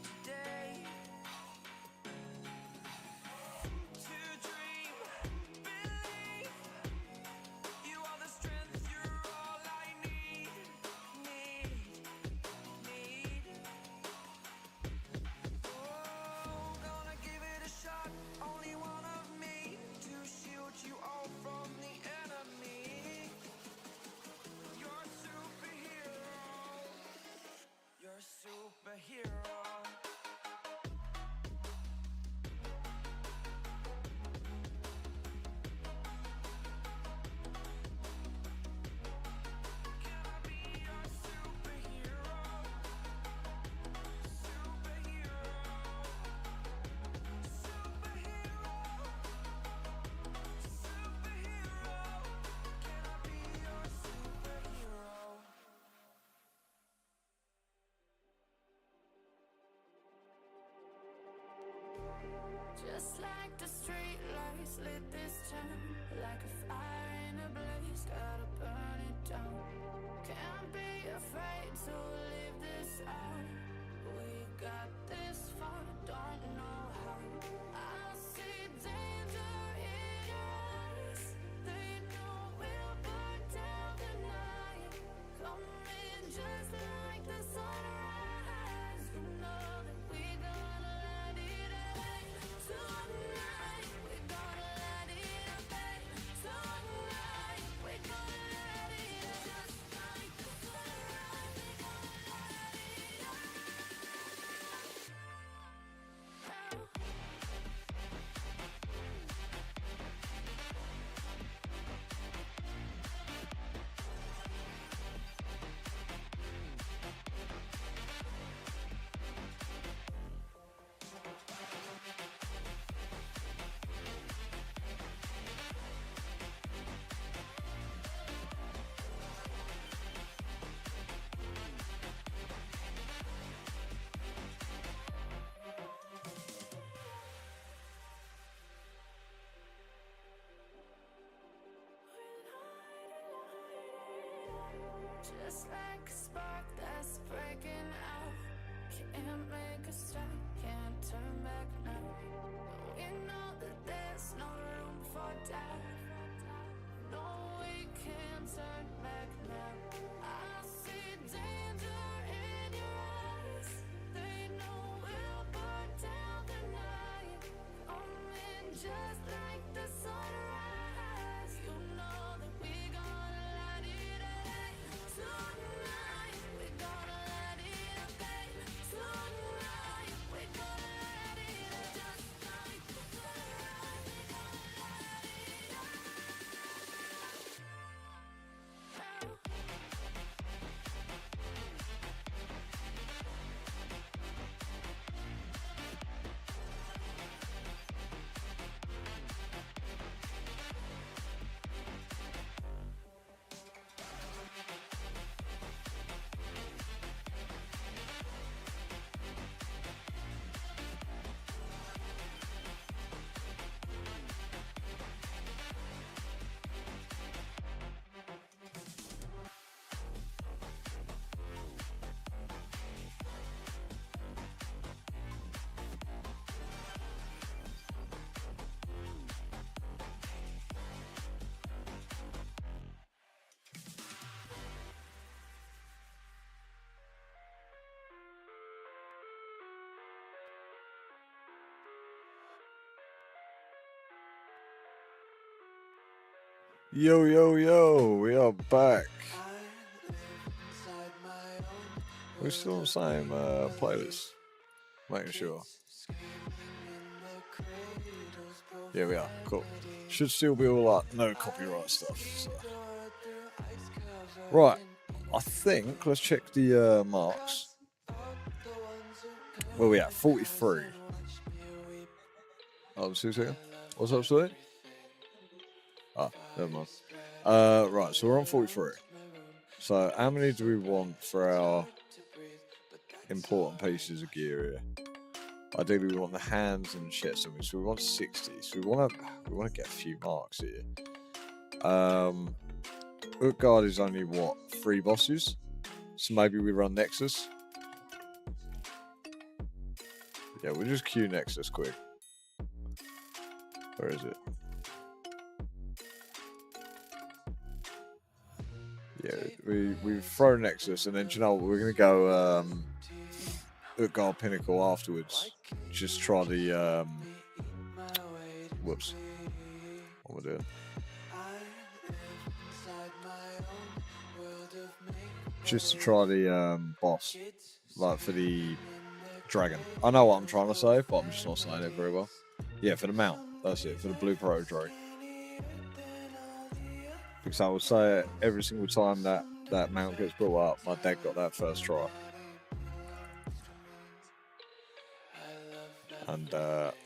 Today. To dream, believe. You are the strength, you're all I need. Need. Oh, gonna give it a shot. Only one of me to shield you all from the enemy. You're a superhero. You're a superhero. Can I be your superhero? Superhero. Superhero. Superhero. Can I be your superhero? Just like the street lights lit this town, like a fire in a blaze, gotta burn it down. Can't be afraid to live this out. We got this far, don't know how. I see danger in your eyes. They know we'll burn down the night. Coming just like the sunrise. You know that we gonna light it up tonight. We gonna light it up tonight. We gonna light it up just like the sunrise. We gonna light it up now. Just like a spark that's breaking out. Can't make a stop, can't turn back now. We know that there's no room for doubt. No, we can't turn back now. I see danger in your eyes. They know we'll burn down the night. Coming just like the sunrise. You know that we gonna light it up tonight. We gonna light it up tonight. We gonna light it up just like the sunrise. We gonna light it up. Yo, yo, yo, we are back. We're still on the same playlist. Making sure. Yeah, we are. Cool. Should still be all like no copyright stuff. So. Right. I think, let's check the marks. Where we at? 43. Oh, 2 seconds. What's up, sweet? Ah, never mind. Right, so we're on 43. So how many do we want for our important pieces of gear here? Ideally, we want the hands and chest. So we want 60. So we want to get a few marks here. Utgard is only what 3 bosses. So maybe we run Nexus. Yeah, we'll just queue Nexus quick. Where is it? Yeah, we throw Nexus, and then do you know what? We're gonna go Utgard Pinnacle afterwards. Just try the whoops. What we're doing? Just to try the boss, like for the dragon. I know what I'm trying to say, but I'm just not saying it very well. Yeah, for the mount. That's it. For the blue pro dragon. Because I would say every single time that mount gets brought up, my deck got that first try. And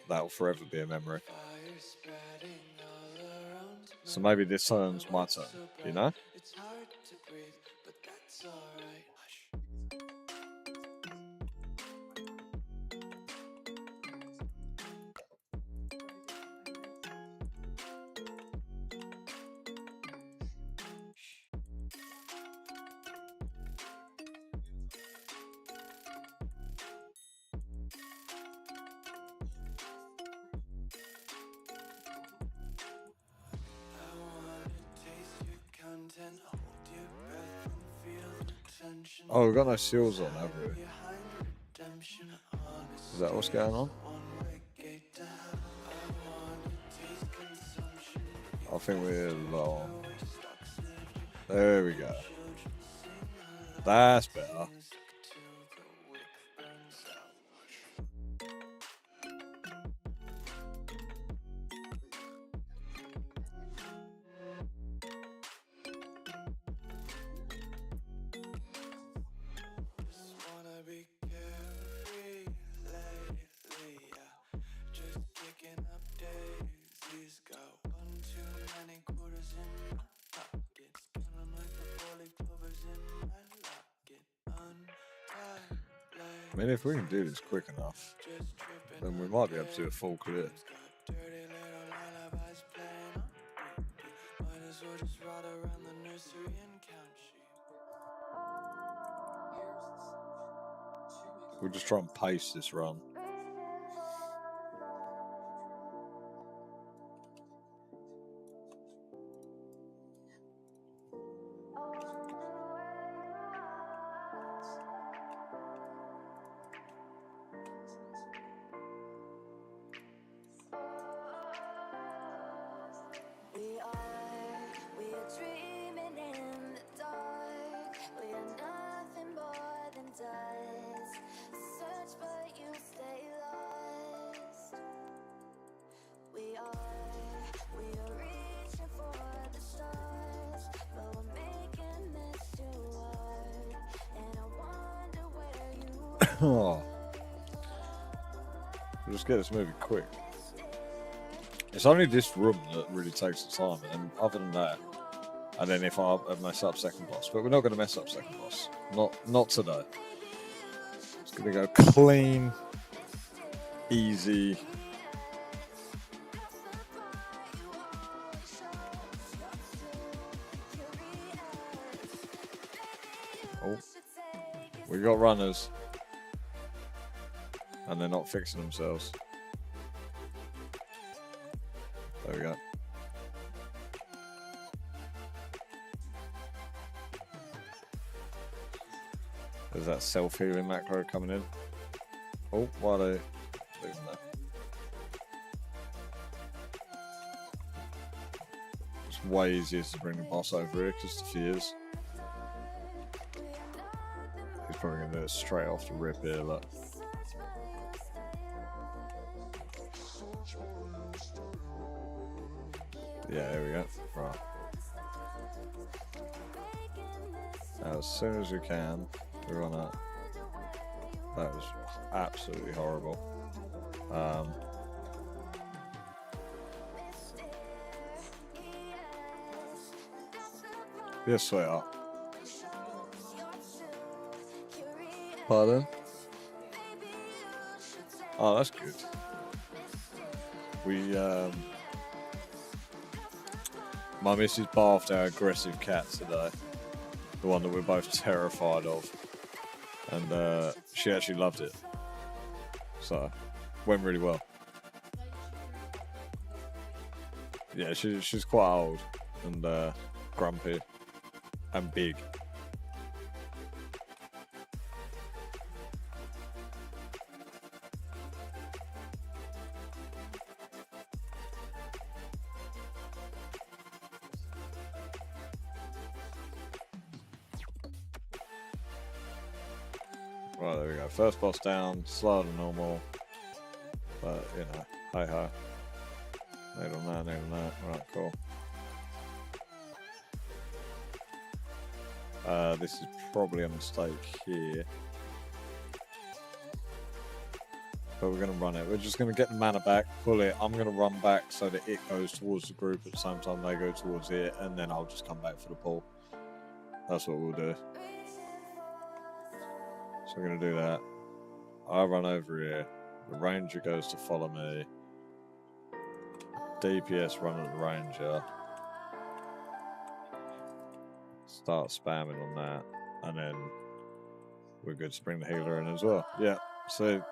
that'll forever be a memory. So maybe this turn's my turn, you know? Oh, we've got no seals on, have we? Is that what's going on? I think we're low. There we go. That's better. I mean, if we can do this quick enough, then we might be able to do a full clear. We'll just try and pace this run. We are dreaming in the dark. We are nothing more than dust. Search but you stay lost. We are reaching for the stars, but we're making this too hard. And I wonder where you Oh. We'll just get this movie quick. It's only this room that really takes the time, and then other than that, and then if I mess up second boss, but we're not going to mess up second boss. Not today. It's going to go clean, easy. Oh, we got runners, and they're not fixing themselves. There we go. There's that self-healing macro coming in. Oh, why are they losing that? Just way easier to bring the boss over here because the fears. He's probably going to do it straight off the rip here, look. Yeah, here we go. Right. Now, as soon as we can, we're on a... That was absolutely horrible. Yes, we are. Pardon? Oh, that's good. We, my missus bathed our aggressive cat today. The one that we're both terrified of. And, she actually loved it. So, went really well. Yeah, she's quite old and, grumpy and big. Right, there we go. First boss down, slower than normal. But, you know, hey ho. Need on that, need on that. Right, cool. This is probably a mistake here. But we're going to run it. We're just going to get the mana back, pull it. I'm going to run back so that it goes towards the group at the same time they go towards it. And then I'll just come back for the pull. That's what we'll do. So we're going to do that. I run over here. The ranger goes to follow me. DPS run at the ranger. Start spamming on that. And then we're good to bring the healer in as well. Yeah, so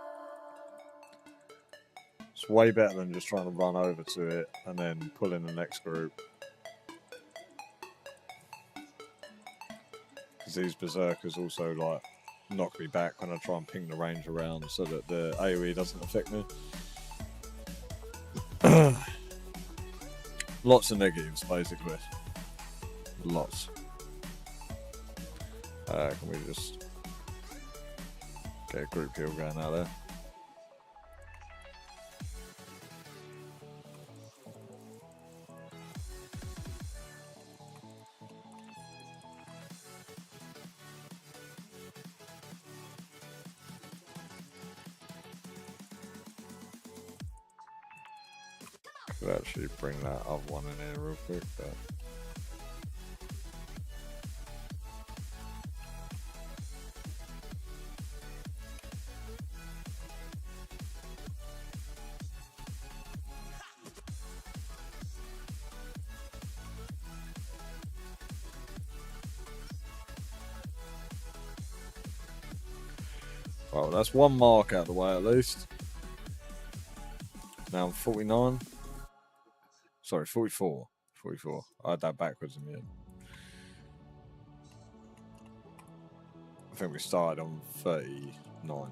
it's way better than just trying to run over to it and then pull in the next group. Because these berserkers also like knock me back when I try and ping the range around so that the AoE doesn't affect me. Lots of negatives, basically. Lots. Can we just get a group kill going out there? Could actually bring that other one in here real quick, but well, that's one mark out of the way at least. Now I'm 49. Sorry, 44. 44. I had that backwards in the end. I think we started on 39.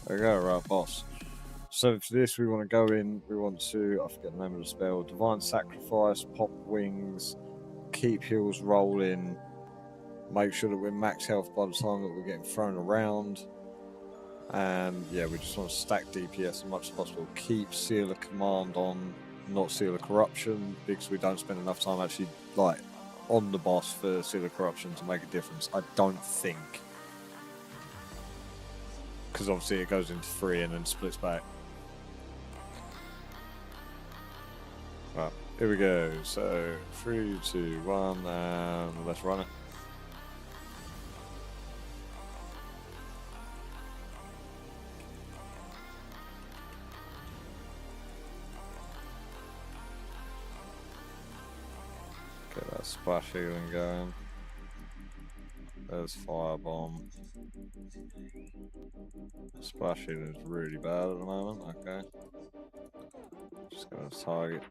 There we go, right, boss. So for this, we want to go in, we want to, I forget the name of the spell, Divine Sacrifice, Pop Wings, Keep Heals Rolling, make sure that we're max health by the time that we're getting thrown around. And yeah, we just want to stack DPS as much as possible. Keep Seal of Command on, not Seal of Corruption, because we don't spend enough time actually like on the boss for Seal of Corruption to make a difference. I don't think, because obviously it goes into 3 and then splits back. Right, here we go. So 3, 2, 1, and let's run it. Get that splash healing going. There's Firebomb. Splash healing is really bad at the moment. Okay. Just gonna target.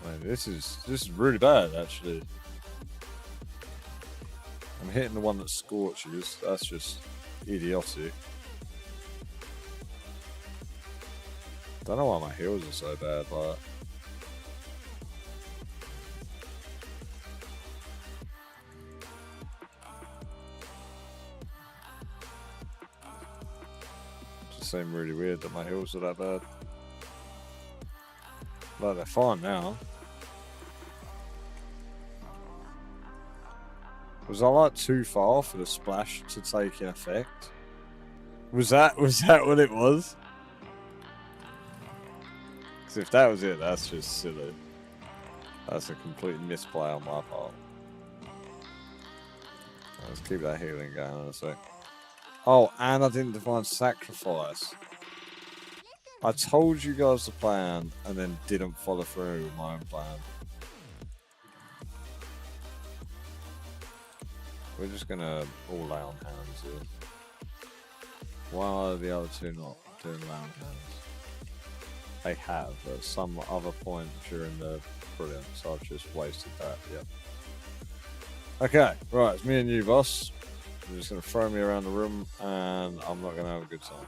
I mean, this is really bad actually. I'm hitting the one that scorches. That's just idiotic. Don't know why my heals are so bad, but it just seemed really weird that my heals are that bad. But they're fine now. Was I like too far for the splash to take effect? Was that what it was? Because if that was it, that's just silly. That's a complete misplay on my part. Let's keep that healing going in a sec. Oh, and I didn't Divine Sacrifice. I told you guys the plan and then didn't follow through with my own plan. We're just gonna all lay on hands here. Why are the other two not doing lay on hands? They have at some other point during the brilliant, so I've just wasted that, yep. Okay, right, it's me and you, boss. You're just gonna throw me around the room and I'm not gonna have a good time.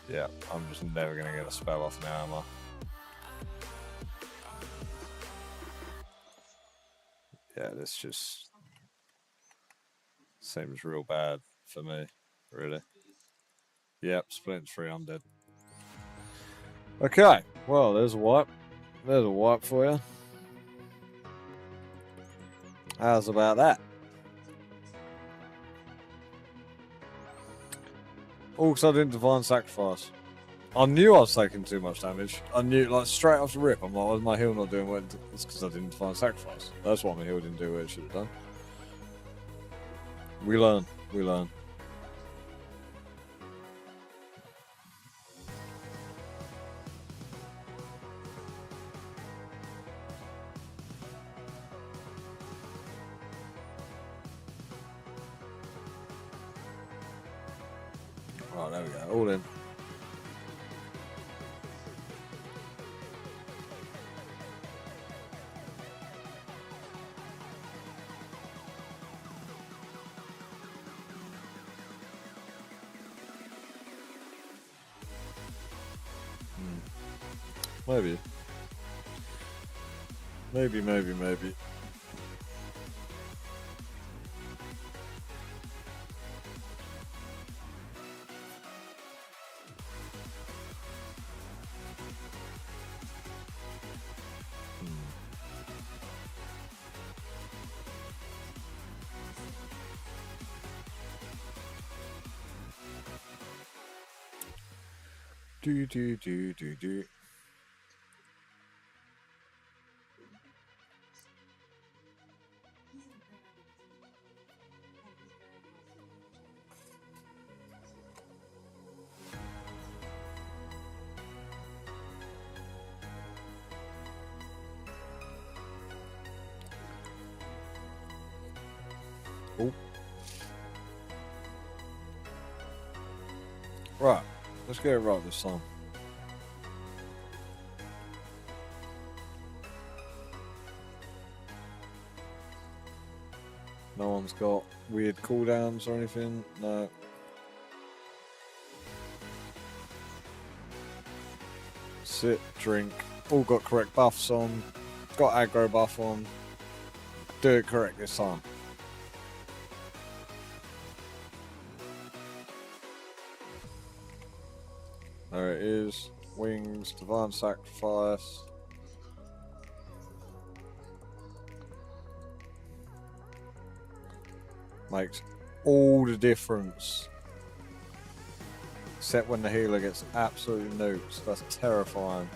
Yeah, I'm just never gonna get a spell off now, am I? Yeah, this just seems real bad for me, really. Yep, split 3, I'm dead. Okay, well, there's a wipe. There's a wipe for you. How's about that? Also, I didn't Divine Sacrifice. I knew I was taking too much damage. I knew, like, straight off the rip, I'm like, why is my heal not doing what it's because I didn't Divine Sacrifice. That's why my heal didn't do what it should have done. We learn. We learn. Right, there we go. All in. Maybe. Maybe. Do. Oh. Right, let's get it right this time. No one's got weird cooldowns or anything. No. Sit, drink, all got correct buffs on, got aggro buff on. Do it correct this time. There it is. Wings, Divine Sacrifice. Makes all the difference. Except when the healer gets absolutely nuked. That's terrifying.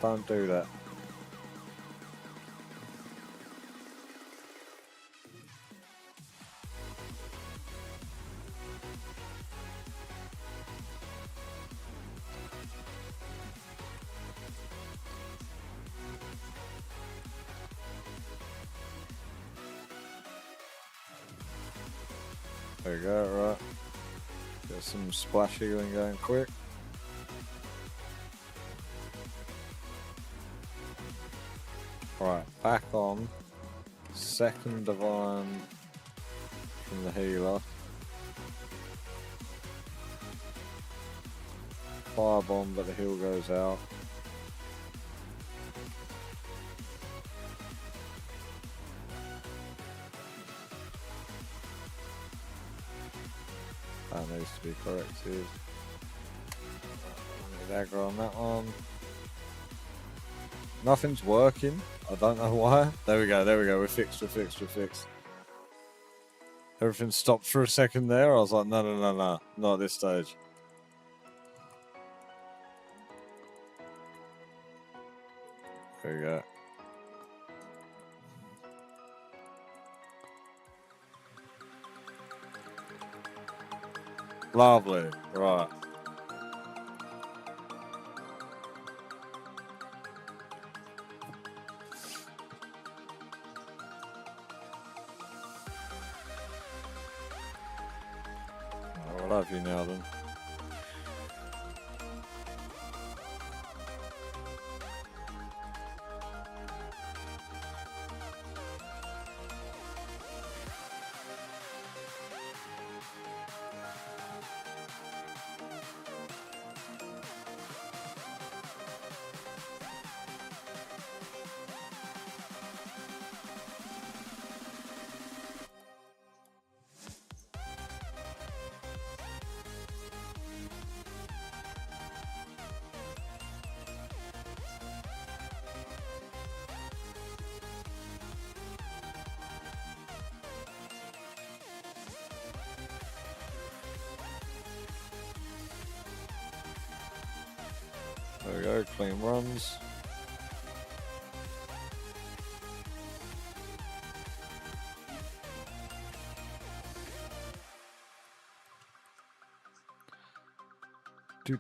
Don't do that. There you go, right. Get some splash healing going quick. Right, back on. Second divine from the healer. Firebomb, but the heal goes out. That needs to be corrected. Need aggro on that one. Nothing's working. I don't know why. There we go, we're fixed. Everything stopped for a second there. I was like, no, not at this stage. There we go. Lovely, right. I love you now then. There we go, clean runs. Do.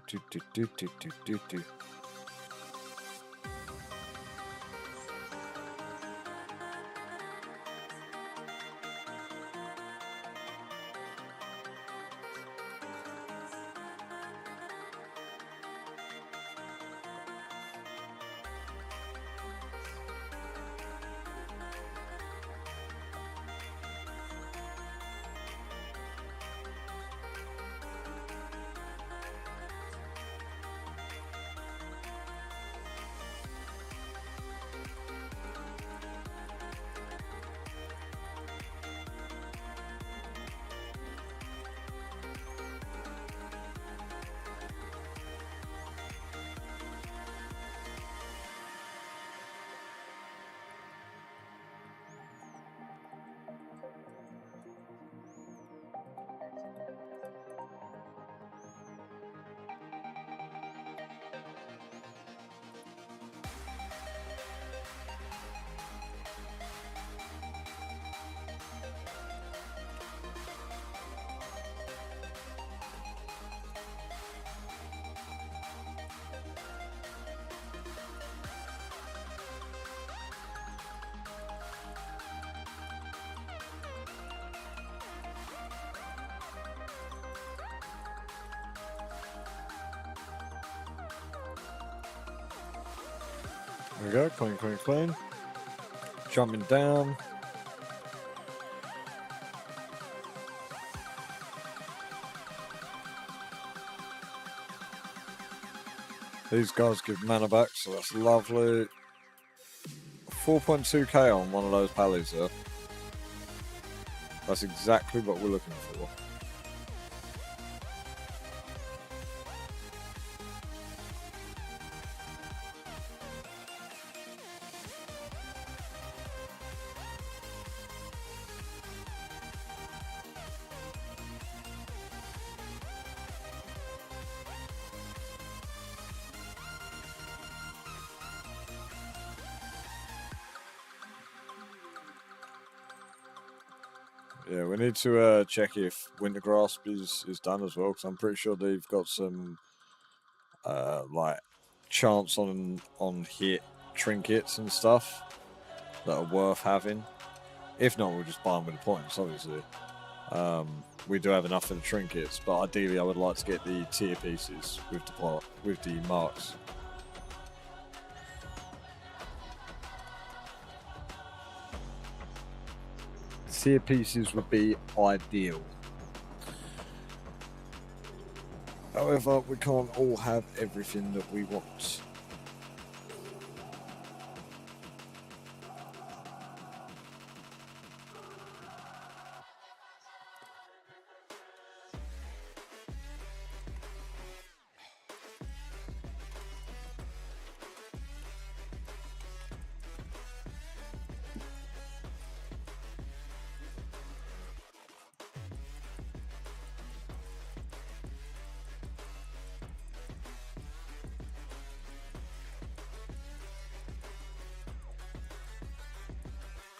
There we go, clean. Jumping down. These guys give mana back, so that's lovely. 4.2k on one of those pallies there. That's exactly what we're looking for. Yeah, we need to check if Winter Grasp is done as well, because I'm pretty sure they've got some like chance on hit trinkets and stuff that are worth having. If not, we'll just buy them with the points, obviously. We do have enough for the trinkets, but ideally I would like to get the tier pieces with the marks. Tier pieces would be ideal. However, we can't all have everything that we want.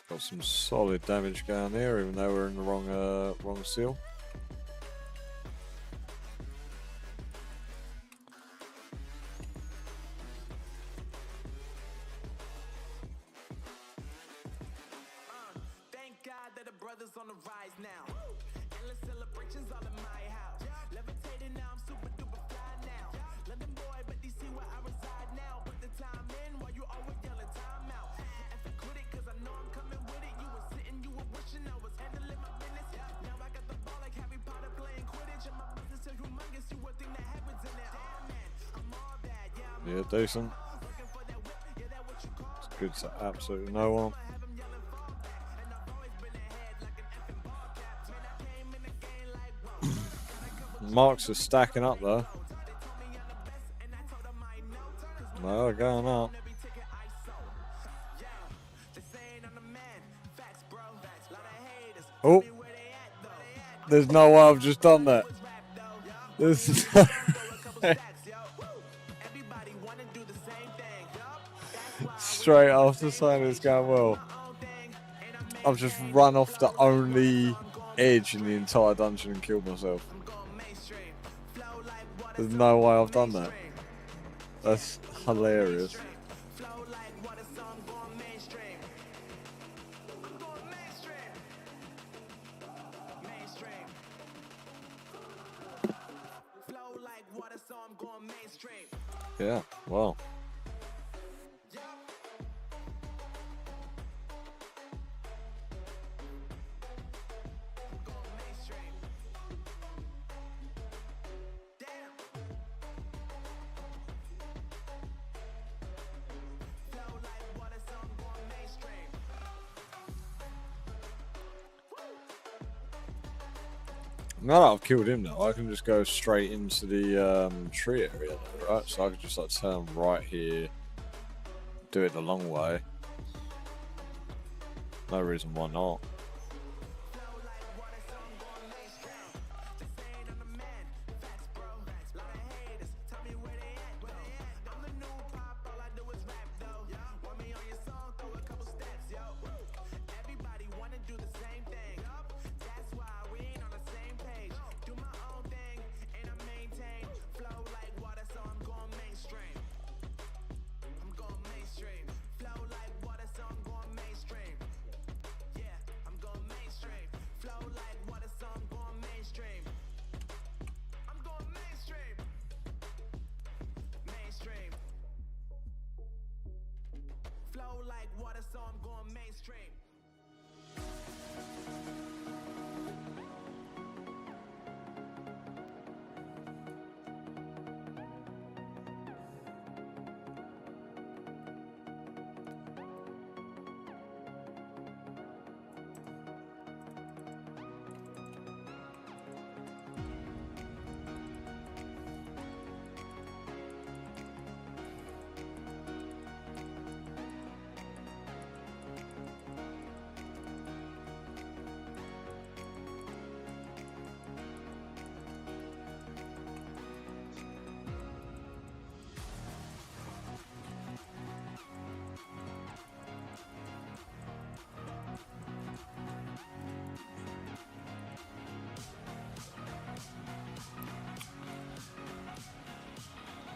Got some solid damage going there, even though we're in the wrong seal. Thank God that the brothers on the rise now. Endless celebrations all in my house. Levitating now, I'm super duper fly now. London boy, but DC where I reside now. Put the time in while you always yelling time out. And for quit it, cause I know I'm coming with it. You were sitting, you were wishing I was handling my business. Now I got the ball like Harry Potter playing Quidditch. And my business so humongous, you would think that happens in there. Damn man, I'm all that, yeah, I'm Yeah, decent. looking for that whip, yeah, that what you call It's good to absolutely no one. have him yelling fall back. And I've always been ahead like an effing ball cap. Man, I came in the game like, whoa. Marks are stacking up though. No, they're going up. Oh, there's no way I've just done that. There's no straight after saying it's going well, I've just run off the only edge in the entire dungeon and killed myself. There's no way I've done that. That's hilarious. Yeah, well. Now that I've killed him now, I can just go straight into the tree area, right? So I could just like turn right here, do it the long way. No reason why not.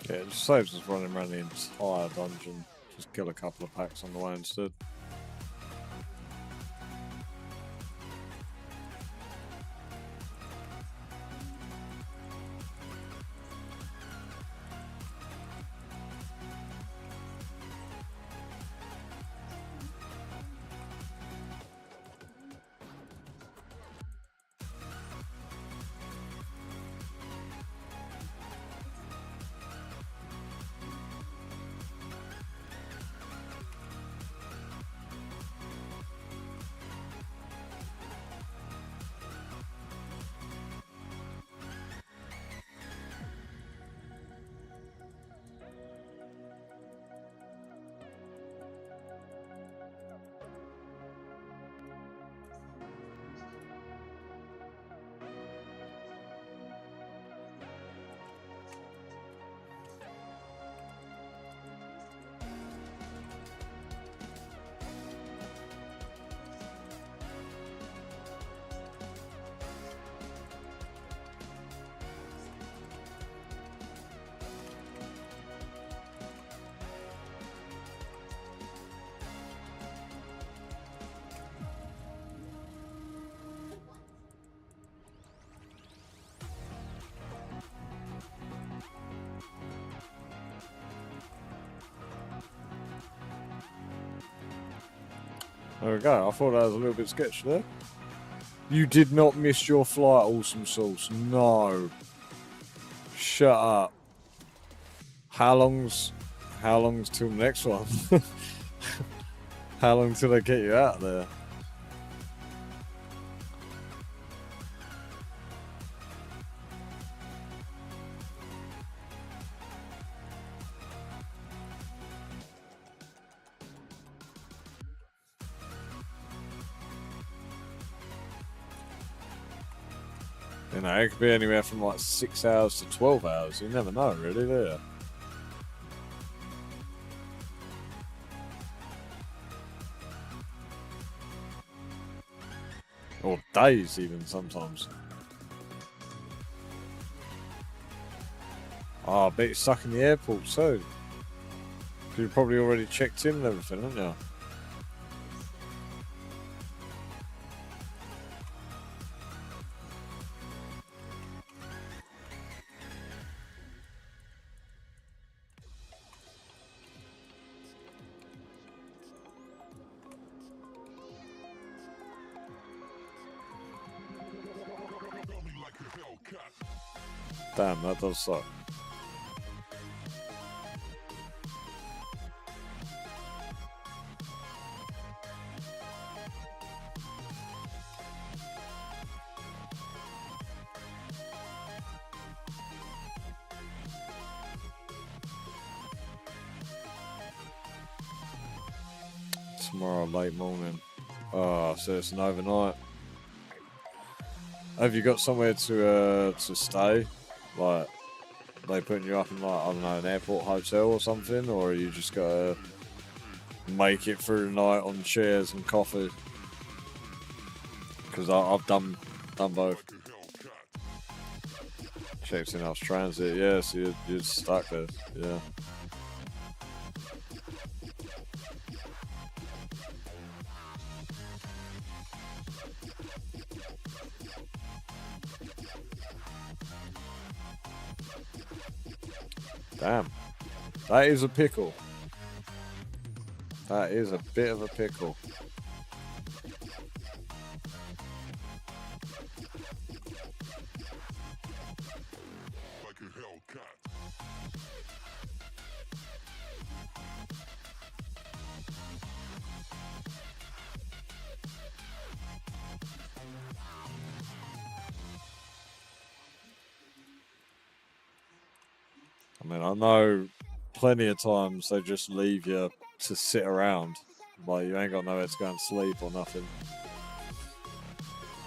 Yeah, it just saves us running around the entire dungeon. Just kill a couple of packs on the way instead. There we go. I thought that was a little bit sketchy there. You did not miss your flight, Awesome Sauce. No. Shut up. How long's till the next one? How long till they get you out there? You know, it could be anywhere from like 6 hours to 12 hours. You never know, really, do you? Or days, even sometimes. Oh, I bet you're stuck in the airport too. You've probably already checked in and everything, haven't you? Damn, that does suck. Tomorrow late morning. Oh, so it's an overnight. Have you got somewhere to stay? Like, they putting you up in, like, I don't know, an airport hotel or something, or you just gotta make it through the night on chairs and coffee? Because I've done both. Checked in house transit, yeah, so you're stuck there, yeah. Damn. That is a pickle. That is a bit of a pickle. Like a Hellcat. I mean, I know plenty of times they just leave you to sit around. Like, you ain't got nowhere to go and sleep or nothing.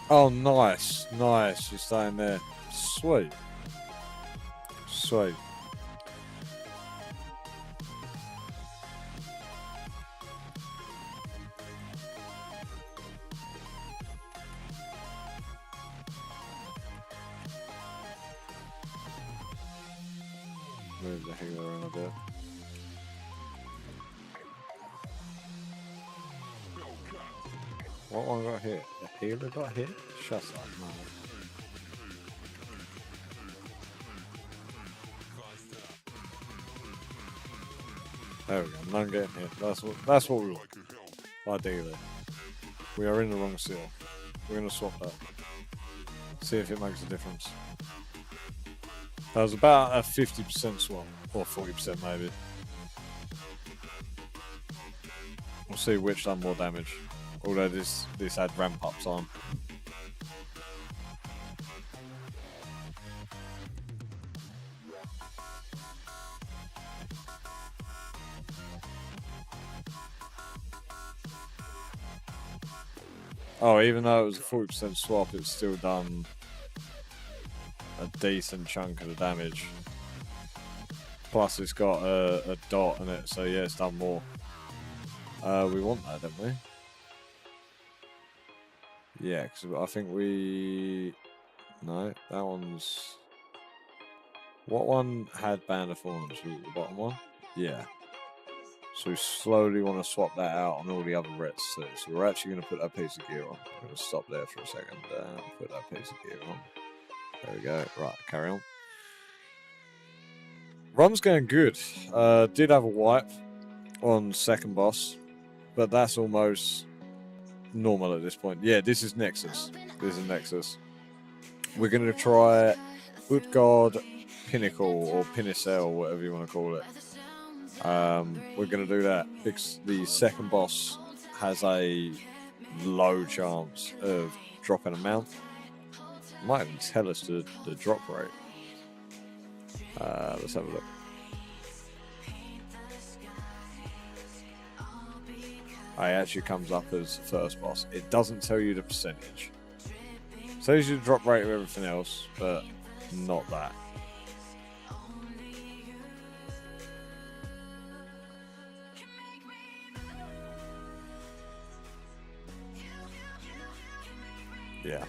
Oh, nice. Nice. You're staying there. Sweet. Sweet. move the healer in a bit. What one got hit? The healer got hit? Shut up, man. There we go, none getting hit. That's what we want. Ideally. We are in the wrong seal. We're gonna swap that. See if it makes a difference. That was about a 50% swap. Or 40% maybe. We'll see which done more damage. Although this had ramp ups on. Oh, even though it was a 40% swap, it's still done a decent chunk of the damage. Plus, it's got a dot in it, so yeah, it's done more. We want that, don't we? Yeah, because I think we... No, that one's... What one had Band of Thorns? Was it the bottom one? Yeah. So we slowly want to swap that out on all the other Rets too. So we're actually going to put that piece of gear on. I'm going to stop there for a second. Put that piece of gear on. There we go. Right, carry on. Run's going good. Did have a wipe on second boss, but that's almost normal at this point. Yeah, this is Nexus. This is Nexus. We're going to try Utgard Pinnacle or Pinnacell, whatever you want to call it. We're going to do that because the second boss has a low chance of dropping a mount. Might even tell us the drop rate. Let's have a look. It actually comes up as first boss. It doesn't tell you the percentage. It tells you the drop rate of everything else, but not that. Yeah.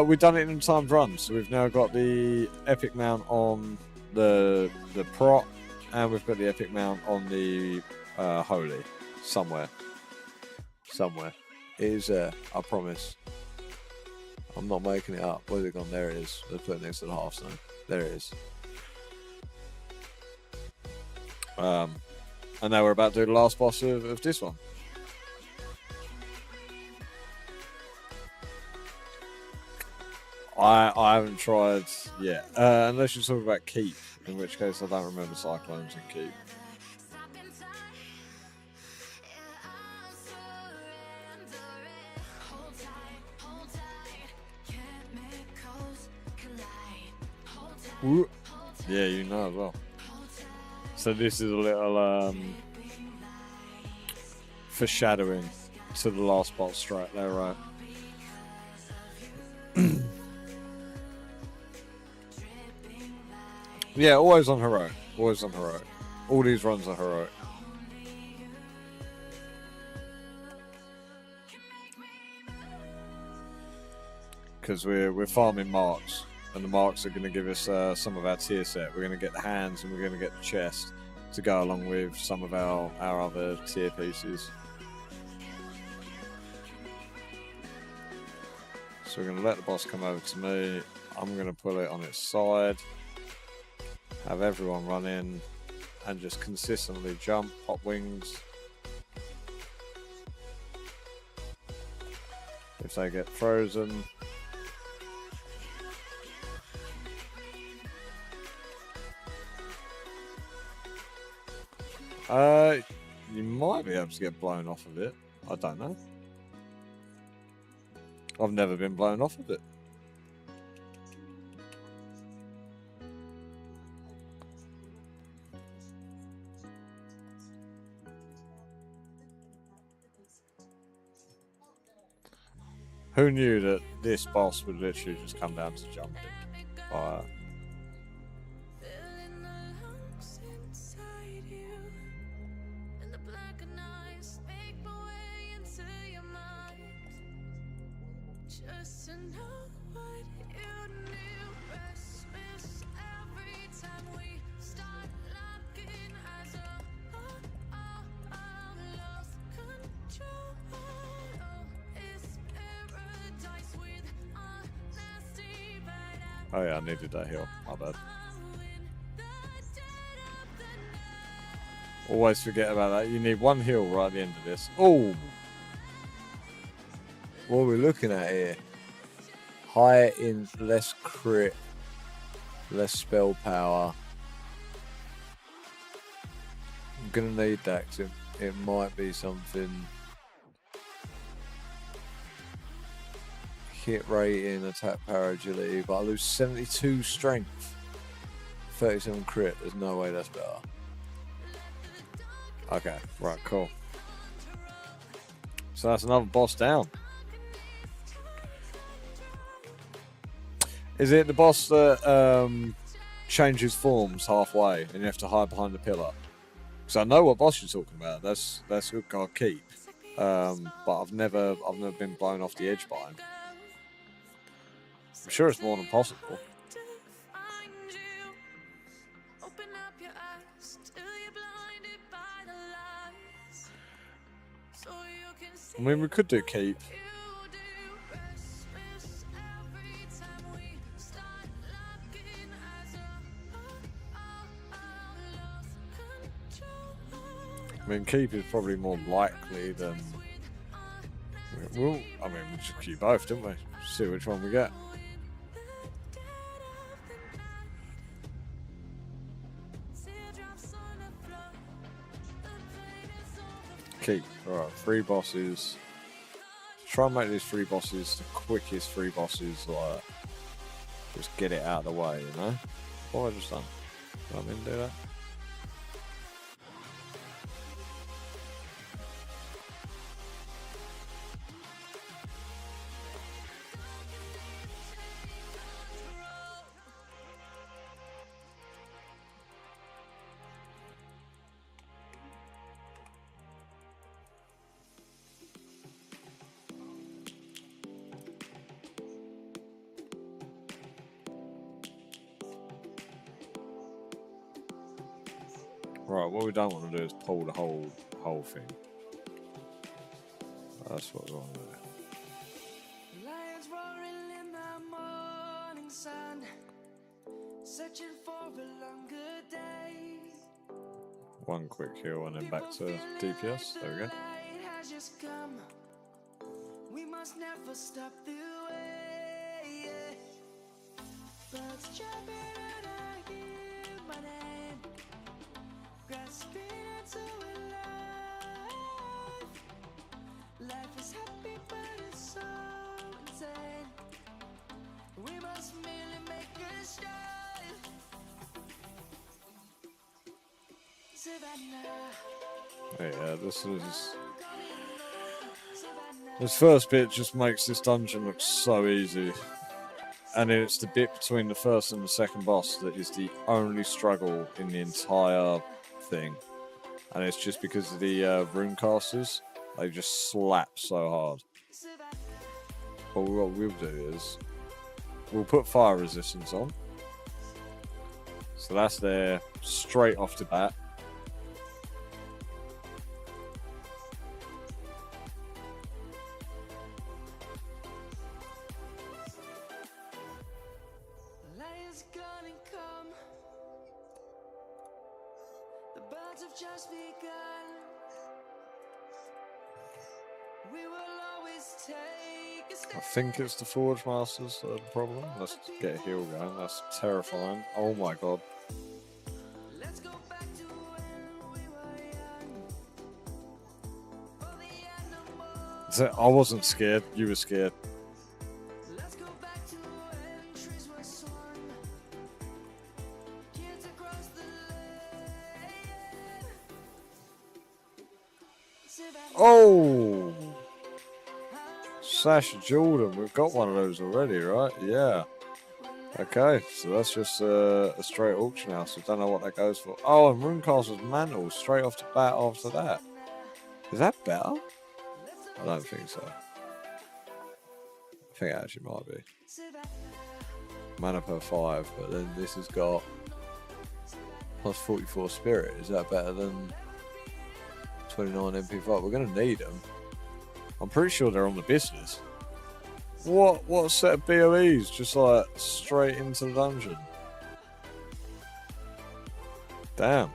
We've done it in timed runs, so we've now got the epic mount on the prot, and we've got the epic mount on the holy somewhere. It is there, I promise. I'm not making it up. Where's it gone? There it is. Let's put it next to the half stone. There it is. And now we're about to do the last boss of this one. I haven't tried yet, unless you're talking about Keep, in which case I don't remember Cyclones in Keep. Ooh. Yeah, you know as well. So this is a little foreshadowing to the last boss strike there, right? Yeah, always on heroic. Always on heroic. All these runs are heroic. Because we're farming marks, and the marks are going to give us some of our tier set. We're going to get the hands and we're going to get the chest to go along with some of our other tier pieces. So we're going to let the boss come over to me. I'm going to put it on its side. Have everyone run in and just consistently jump, pop wings. If they get frozen. You might be able to get blown off of it. I don't know. I've never been blown off of it. Who knew that this boss would literally just come down to jumping? Filling the lungs inside you, and the blackened eyes make my way into your mind. Just to know what you knew, restless Oh yeah, I needed that heal. My bad. Always forget about that. You need one heal right at the end of this. Oh! What are we looking at here? Higher int, less crit, less spell power. I'm gonna need that because it might be something. Hit rating, attack power, agility, but I lose 72 strength, 37 crit. There's no way that's better. Okay, right, cool. So that's another boss down. Is it the boss that changes forms halfway and you have to hide behind the pillar? Because I know what boss you're talking about. That's good guard keep. But I've never been blown off the edge by him. I'm sure it's more than possible. I mean, we could do keep. I mean, keep is probably more likely than. Well, I mean, we just keep both, didn't we? See which one we get. Keep. Alright, 3 bosses. Try and make these 3 bosses the quickest 3 bosses, like, just get it out of the way, you know? What have I just done? Did I mean to do that? Right, what we don't want to do is pull the whole thing. That's what we want to do. Lions roaring in the morning sun, searching for a longer day. One quick heal and then back to DPS. There we go. Night has just come. We must never stop the way. Birds chirping and I hear my name, grasping into a life. Life is happy but it's so insane. We must merely make a start. Savannah, Yeah, this first bit just makes this dungeon look so easy. And it's the bit between the first and the second boss that is the only struggle in the entire thing. And it's just because of the rune casters. They just slap so hard. But what we'll do is we'll put fire resistance on. So that's there straight off the bat. lions gonna come. The birds have just begun. We will always take a step. I think it's the Forge Masters that are the problem. Let's get a heal going. That's terrifying. Oh my god. Let's go back to when we were young. For the animals. I wasn't scared. You were scared. Let's go back to when trees were swung. Kids across the land. Savannah, Oh! Sasha Jordan. We've got one of those already, right? Yeah. Okay, so that's just a straight auction house. I don't know what that goes for. Oh, and Runecastle's Mantle straight off the bat after that. Is that better? I don't think so. I think it actually might be. Mana per 5, but then this has got plus 44 spirit. Is that better than 29 MP5? We're going to need them. I'm pretty sure they're on the business. What set of BOEs? Just like straight into the dungeon. Damn.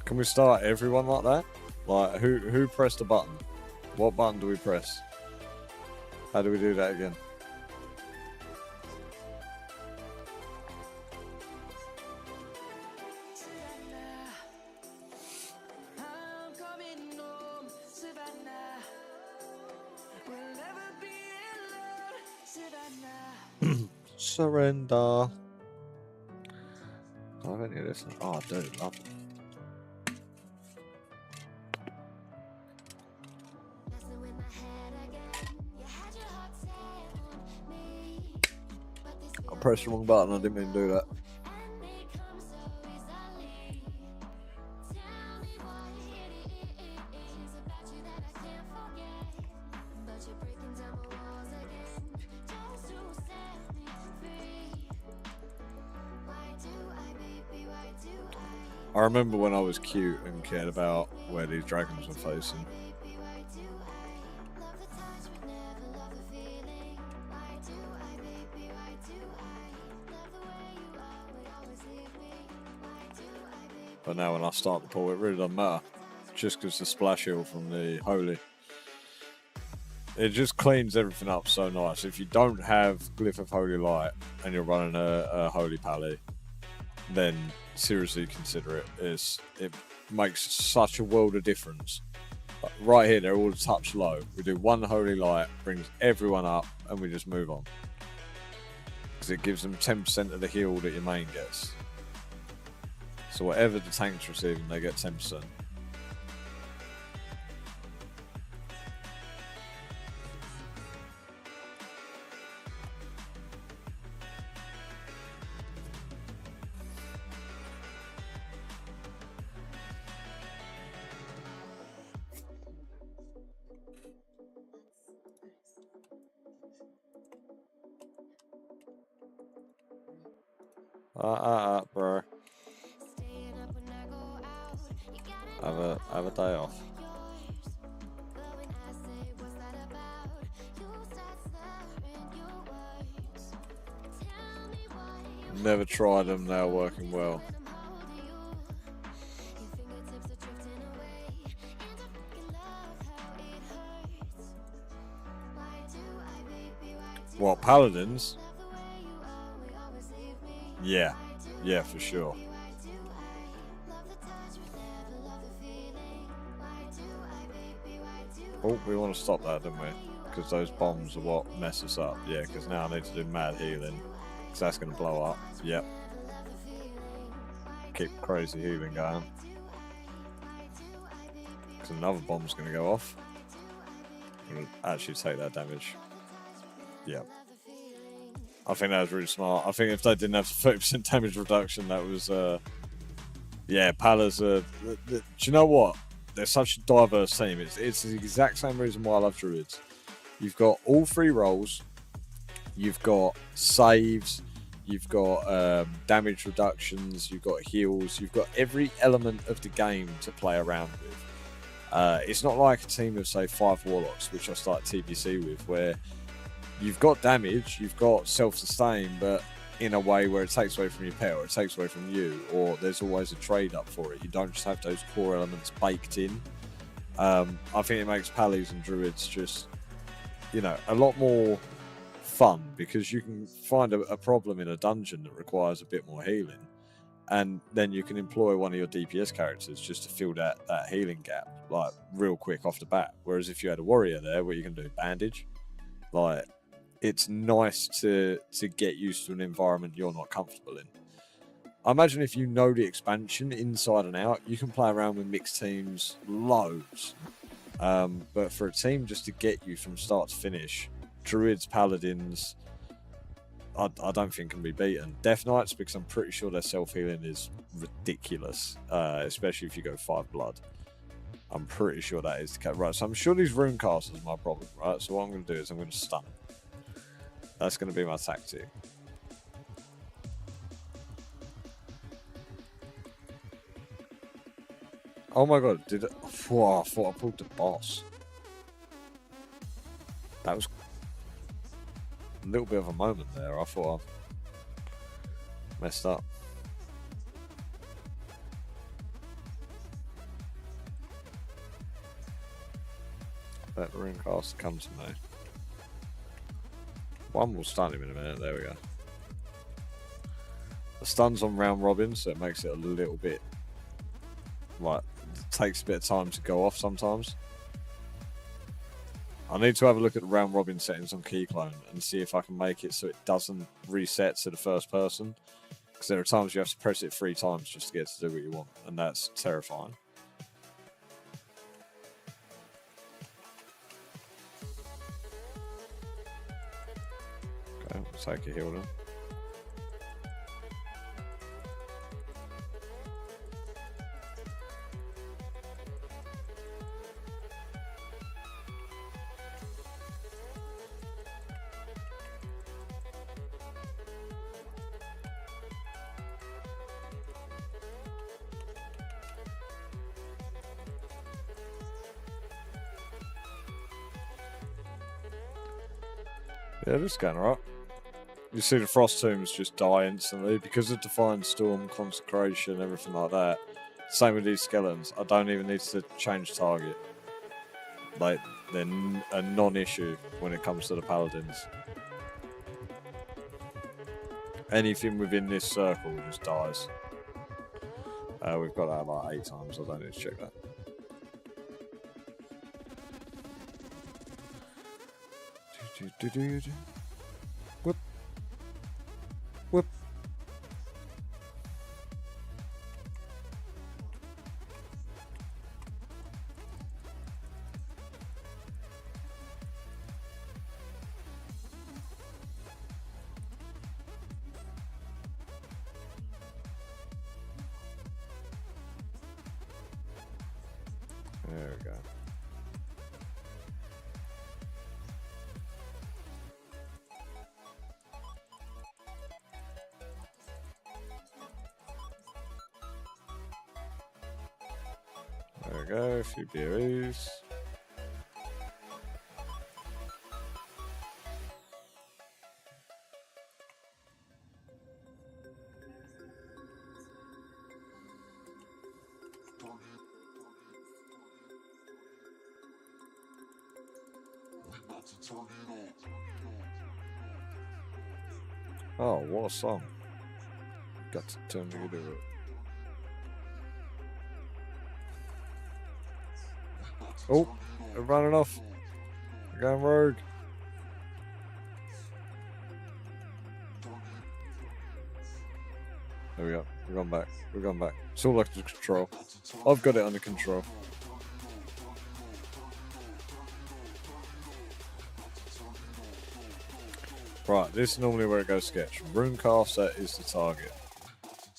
Can we start everyone like that? Like who pressed the button? What button do we press? How do we do that again? I'm coming home, Savannah. We'll never be alone, Savannah. Surrender. I have any of this. Oh, I do. Love it. Messing with my head again. You had your heart set on me, but this I pressed the wrong button. I didn't mean to do that. and they come so easily. Tell me what it is about you that I can't forget. But you're breaking down my walls again, just to set me free. Why do I, baby? Why do I? I remember when I was cute and cared about where these dragons were facing. Baby, why do I love the touch but never love the feeling? Why do I, baby? Why do I love the way you are but always leave me? Why do I, baby? But now when I start the pool, it really doesn't matter. Just because the splash heal from the holy. It just cleans everything up so nice. If you don't have Glyph of Holy Light and you're running a Holy Pally, then seriously consider it. It makes such a world of difference. Right here, they're all a touch low. We do one Holy Light, brings everyone up, and we just move on. Because it gives them 10% of the heal that your main gets. So whatever the tank's receiving, they get 10%. Bro. Staying up when I go out, you gotta Have a day off. yours. But when I say what's that about, you start slurring your words. Tell me why you Never tried them, they're working well. let 'em hold you. Your fingertips are drifting away, and I fucking love how it hurts. Why do I, baby? Why do What, Paladins? I love the way you are? We always leave me. Yeah. Yeah, for sure. Why do I love the touch but never love the feeling? Why do I, baby? Why do Oh, we want to stop that, don't we? Because those bombs are what mess us up. Yeah, because now I need to do mad healing. Because that's going to blow up. Yep. Keep crazy healing going. Because another bomb's going to go off. It'll actually take that damage. Yep. I think that was really smart. I think if they didn't have 30% damage reduction, that was... yeah, Palas are... Do you know what? They're such a diverse team. It's the exact same reason why I love Druids. You've got all three roles. You've got saves. You've got damage reductions. You've got heals. You've got every element of the game to play around with. It's not like a team of, say, 5 Warlocks, which I start TBC with, where you've got damage, you've got self-sustain, but in a way where it takes away from your pet, or it takes away from you, or there's always a trade-up for it. You don't just have those core elements baked in. I think it makes Pallies and Druids just, you know, a lot more fun, because you can find a problem in a dungeon that requires a bit more healing, and then you can employ one of your DPS characters just to fill that healing gap, like, real quick off the bat. Whereas if you had a warrior there, where you can do bandage, like, it's nice to get used to an environment you're not comfortable in. I imagine if you know the expansion inside and out, you can play around with mixed teams loads. But for a team just to get you from start to finish, Druids, Paladins, I don't think can be beaten. Death Knights, because I'm pretty sure their self-healing is ridiculous, especially if you go 5 blood. I'm pretty sure that is the case. Right, so I'm sure these rune casters are my problem, right? So what I'm going to do is I'm going to stun. That's going to be my tactic. Oh my god, did it? Whoa, I thought I pulled the boss. That was a little bit of a moment there. I thought I messed up. Let the Runecaster come to me. One will stun him in a minute. There we go. The stun's on round robin, so it makes it a little bit like it takes a bit of time to go off sometimes. I need to have a look at the round robin settings on Keyclone and see if I can make it so it doesn't reset to the first person. Because there are times you have to press it 3 times just to get to do what you want, and that's terrifying. Okay, we'll take a heal then. Yeah, this is going alright. You see the Frost Tombs just die instantly because of Defiant Storm, Consecration, everything like that. Same with these skeletons. I don't even need to change target. Like, they're a non-issue when it comes to the Paladins. Anything within this circle just dies. We've got that like 8 times, I don't need to check that. Whoop. Whoop. There we go. There we go, a few BOEs. Oh, what a song. Got to turn me to it. Oh, they're running off. They're going rogue. There we go. We're going back. We're going back. It's all under control. I've got it under control. Right, this is normally where it goes sketch. Runecaster is the target.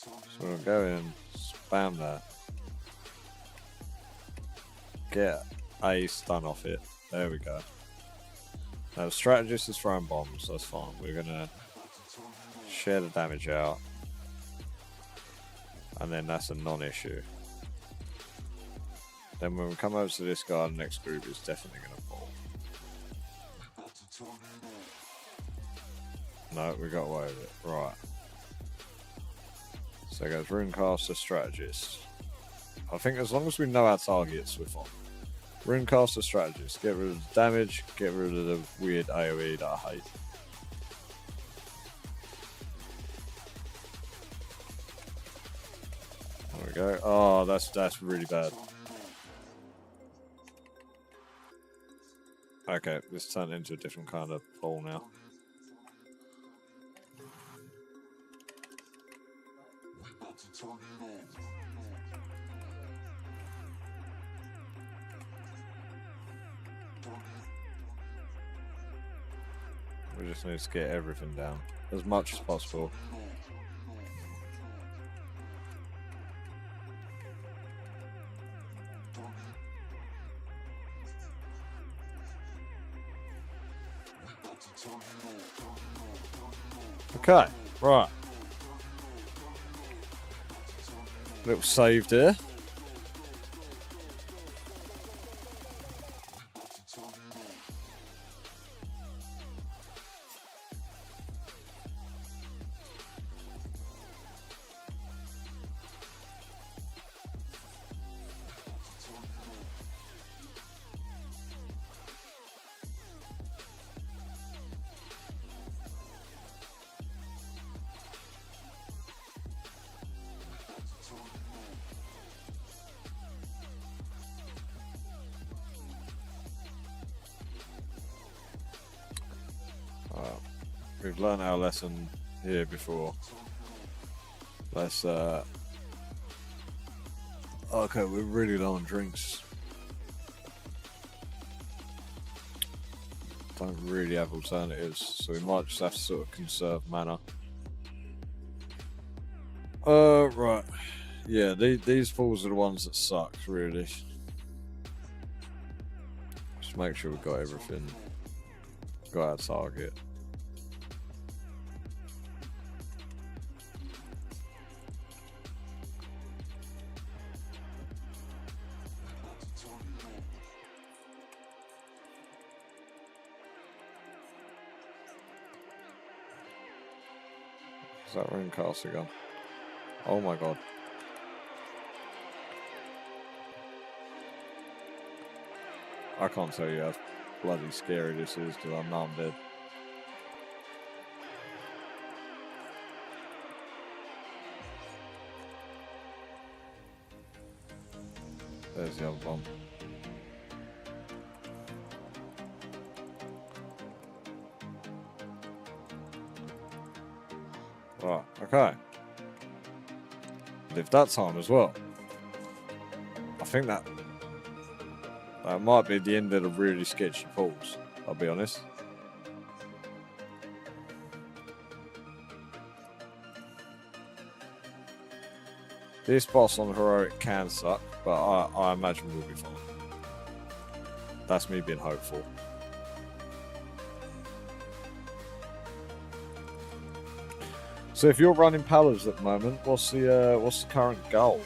So we'll go in, spam that. Get a stun off it. There we go. Now the strategist is throwing bombs, that's fine. We're gonna share the damage out. And then that's a non-issue. Then when we come over to this guy, the next group is definitely gonna fall. No, we got away with it. Right. So it goes Runecaster, Strategist. I think as long as we know our targets, we're fine. Runecaster, Strategist. Get rid of the damage, get rid of the weird AoE that I hate. There we go. Oh, that's really bad. Okay, this turned into a different kind of pole now. We just need to get everything down as much as possible. Okay, right. Little save there. we've learned our lesson here before. Let's okay, we're really low on drinks. Don't really have alternatives, so we might just have to sort of conserve mana. Right. Yeah, these falls are the ones that suck, really. Just make sure we've got everything. Got our target. Is that ring cast again? Oh my god. I can't tell you how bloody scary this is because I know I'm dead. There's the other bomb. Right, okay. Lived that time as well. I think that might be the end of the really sketchy pulls, I'll be honest. This boss on Heroic can suck, but I imagine we'll be fine. That's me being hopeful. So if you're running Palas at the moment, what's the current goal?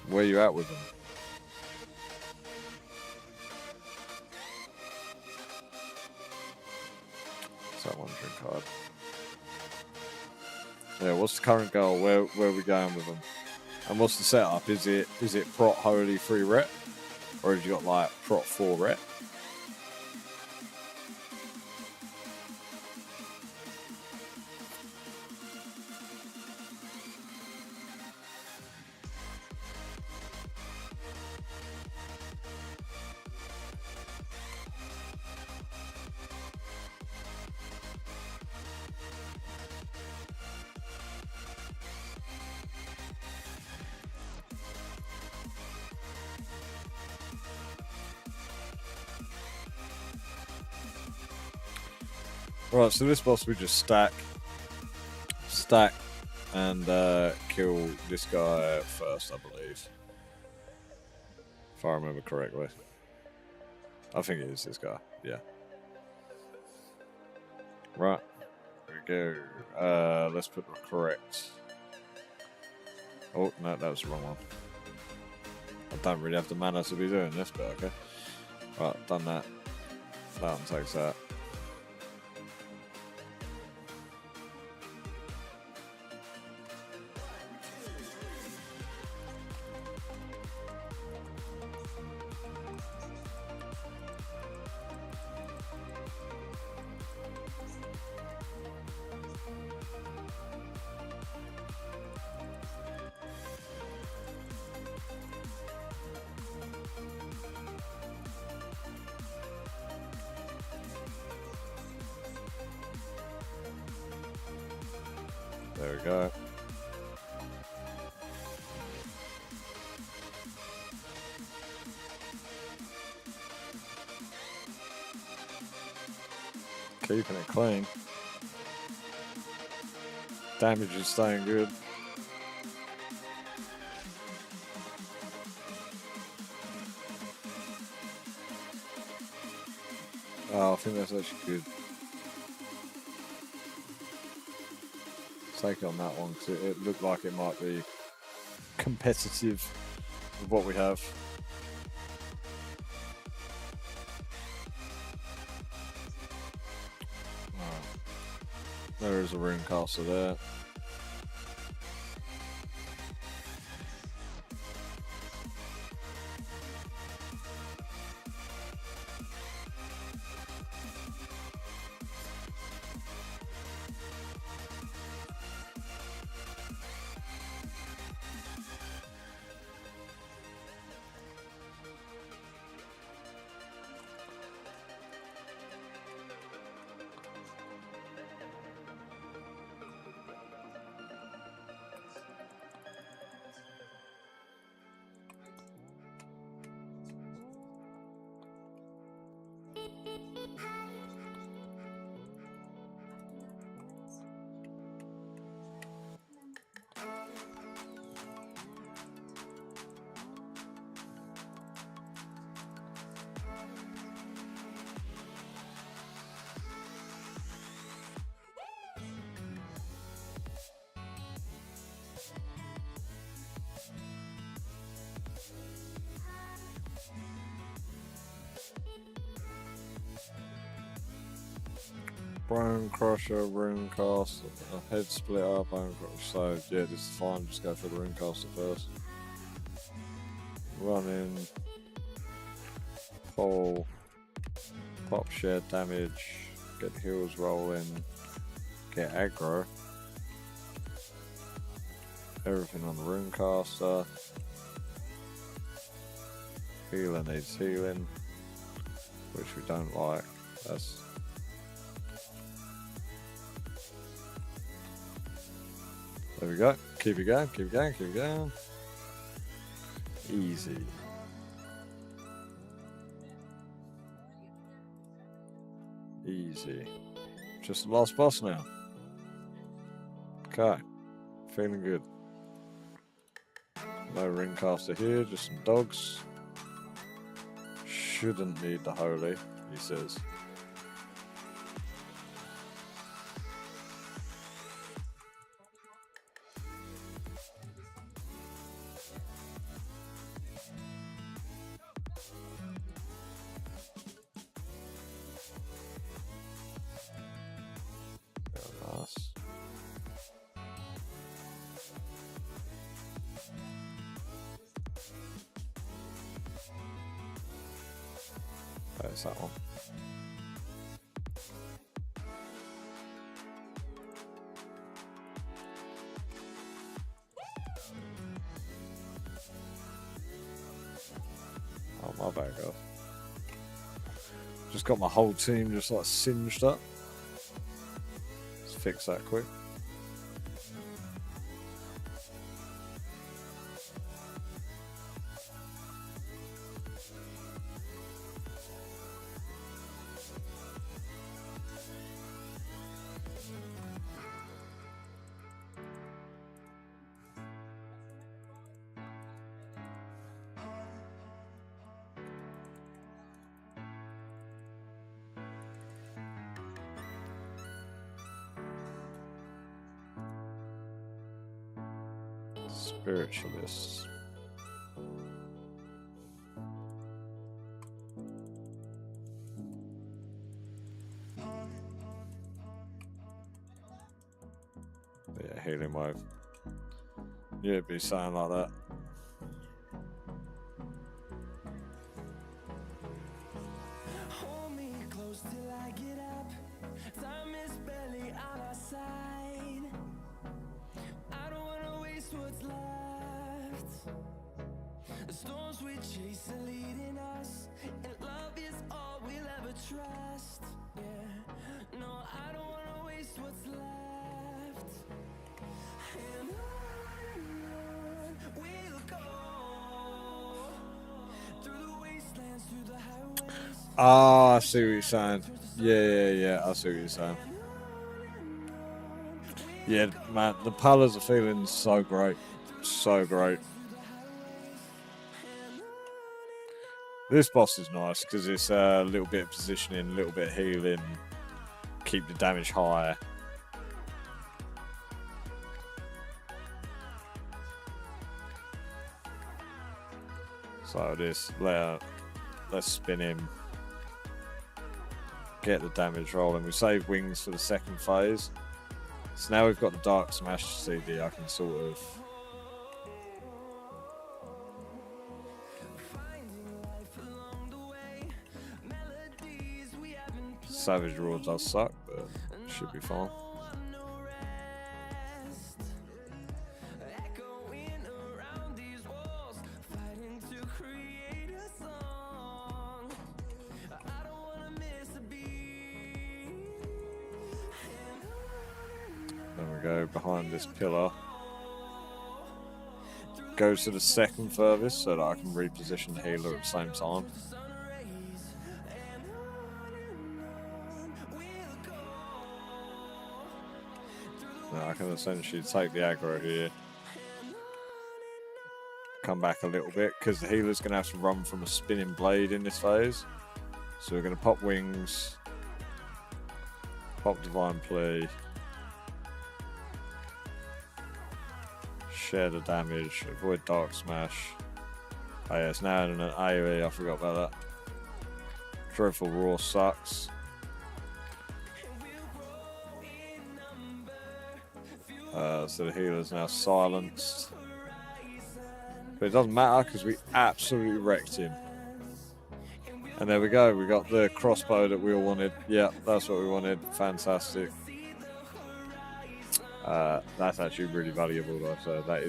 Where you at with them? What's that one drink card? Yeah, what's the current goal? Where are we going with them? And what's the setup? Is it prot holy 3 rep? Or have you got like prot 4 rep? Right, so this boss we just stack, and kill this guy first, I believe. If I remember correctly. I think it is this guy, yeah. Right, here we go. Let's put the correct... Oh, no, that was the wrong one. I don't really have the mana to be doing this, but okay. Right, done that. That one takes that. There we go. Keeping it clean. Damage is staying good. Oh, I think that's actually good. Take it on that one because it looked like it might be competitive with what we have. There is a rune caster there. Bone Crusher, Runecaster, Head Splitter, Bone Crusher. So yeah, this is fine. Just go for the Runecaster first. Run in, pull, pop share damage, get heals rolling, get aggro. Everything on the Runecaster. Healer needs healing, which we don't like. That's there we go. Keep it going, keep it going, keep it going. Easy. Easy. Just the last boss now. Okay. Feeling good. No Ringcaster here, just some dogs. Shouldn't need the holy, he says. Nice. There's that one. Oh, my bad, guys. Just got my whole team just like singed up. Let's fix that quick. Spiritualists. Yeah, healing wave. Yeah, it'd be something like that. Hold me close till I get up. Time is barely on our side. I don't wanna waste what's left. The storms we chase are leading us, and love is all we'll ever trust. Yeah, no, I don't wanna waste what's left. And on we'll go through the wastelands, through the highways. Ah, I see what you're saying. Yeah, I see what you're saying. Yeah, man, the pillars are feeling so great. So great. This boss is nice because it's a little bit of positioning, a little bit of healing, keep the damage high. So this, let's spin him, get the damage rolling. We save wings for the second phase. So now we've got the Dark Smash CD, I can sort of Savage Roar does suck, but should be fine. Then we go behind this pillar. Go to the second furthest so that I can reposition the healer at the same time. Now I can essentially take the aggro here. Come back a little bit because the healer's going to have to run from a spinning blade in this phase. So we're going to pop wings, pop divine plea, share the damage, avoid dark smash. Oh yeah, it's now in an AoE, I forgot about that. Dreadful Roar sucks. So the healer's now silenced. But it doesn't matter because we absolutely wrecked him. And there we go. We got the crossbow that we all wanted. Yeah, that's what we wanted. Fantastic. That's actually really valuable though. So that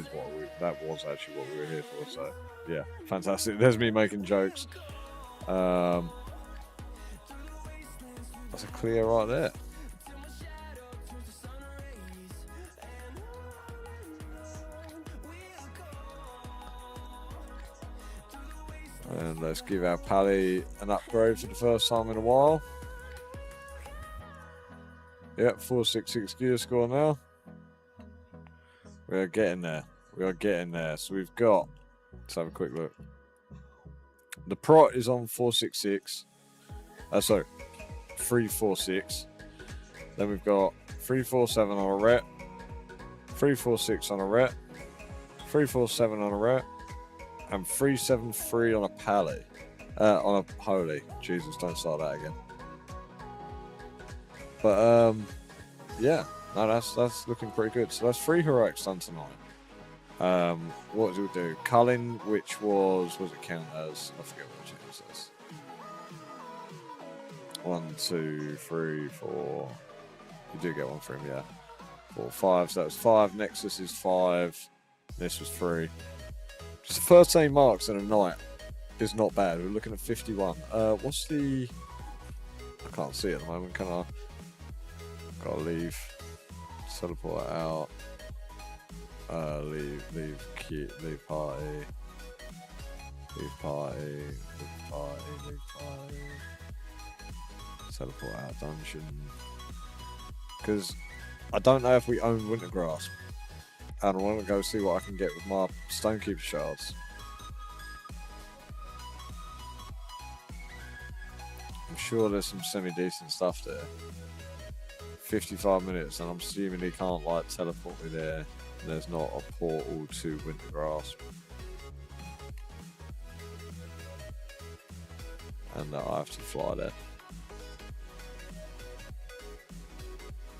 was actually what we were here for. So yeah, fantastic. There's me making jokes. That's a clear right there. And let's give our Pally an upgrade for the first time in a while. Yep, 466 gear score now. We are getting there. We are getting there. So we've got, let's have a quick look. The prot is on 466. Sorry, 346. Then we've got 347 on a ret, 346 on a ret, 347 on a ret, and 373 on a Pally. On a Holy. Jesus, don't start that again. But yeah, no, that's looking pretty good. So that's 3 heroics done tonight. What did we do? Culling, which was it count as? I forget what it says. 1, 2, 3, 4. You do get one for him, yeah. 4, 5. So that was 5. Nexus is 5. This was 3. Just the 13 marks in a night is not bad. We're looking at 51. What's the? I can't see it at the moment. Can I? Gotta leave. Teleport out. Leave party. Leave party. Teleport out dungeon. Because I don't know if we own Wintergrasp. And I want to go see what I can get with my Stonekeeper shards. I'm sure there's some semi-decent stuff there. 55 minutes, and I'm assuming he can't like teleport me there. And there's not a portal to Wintergrasp. And that I have to fly there.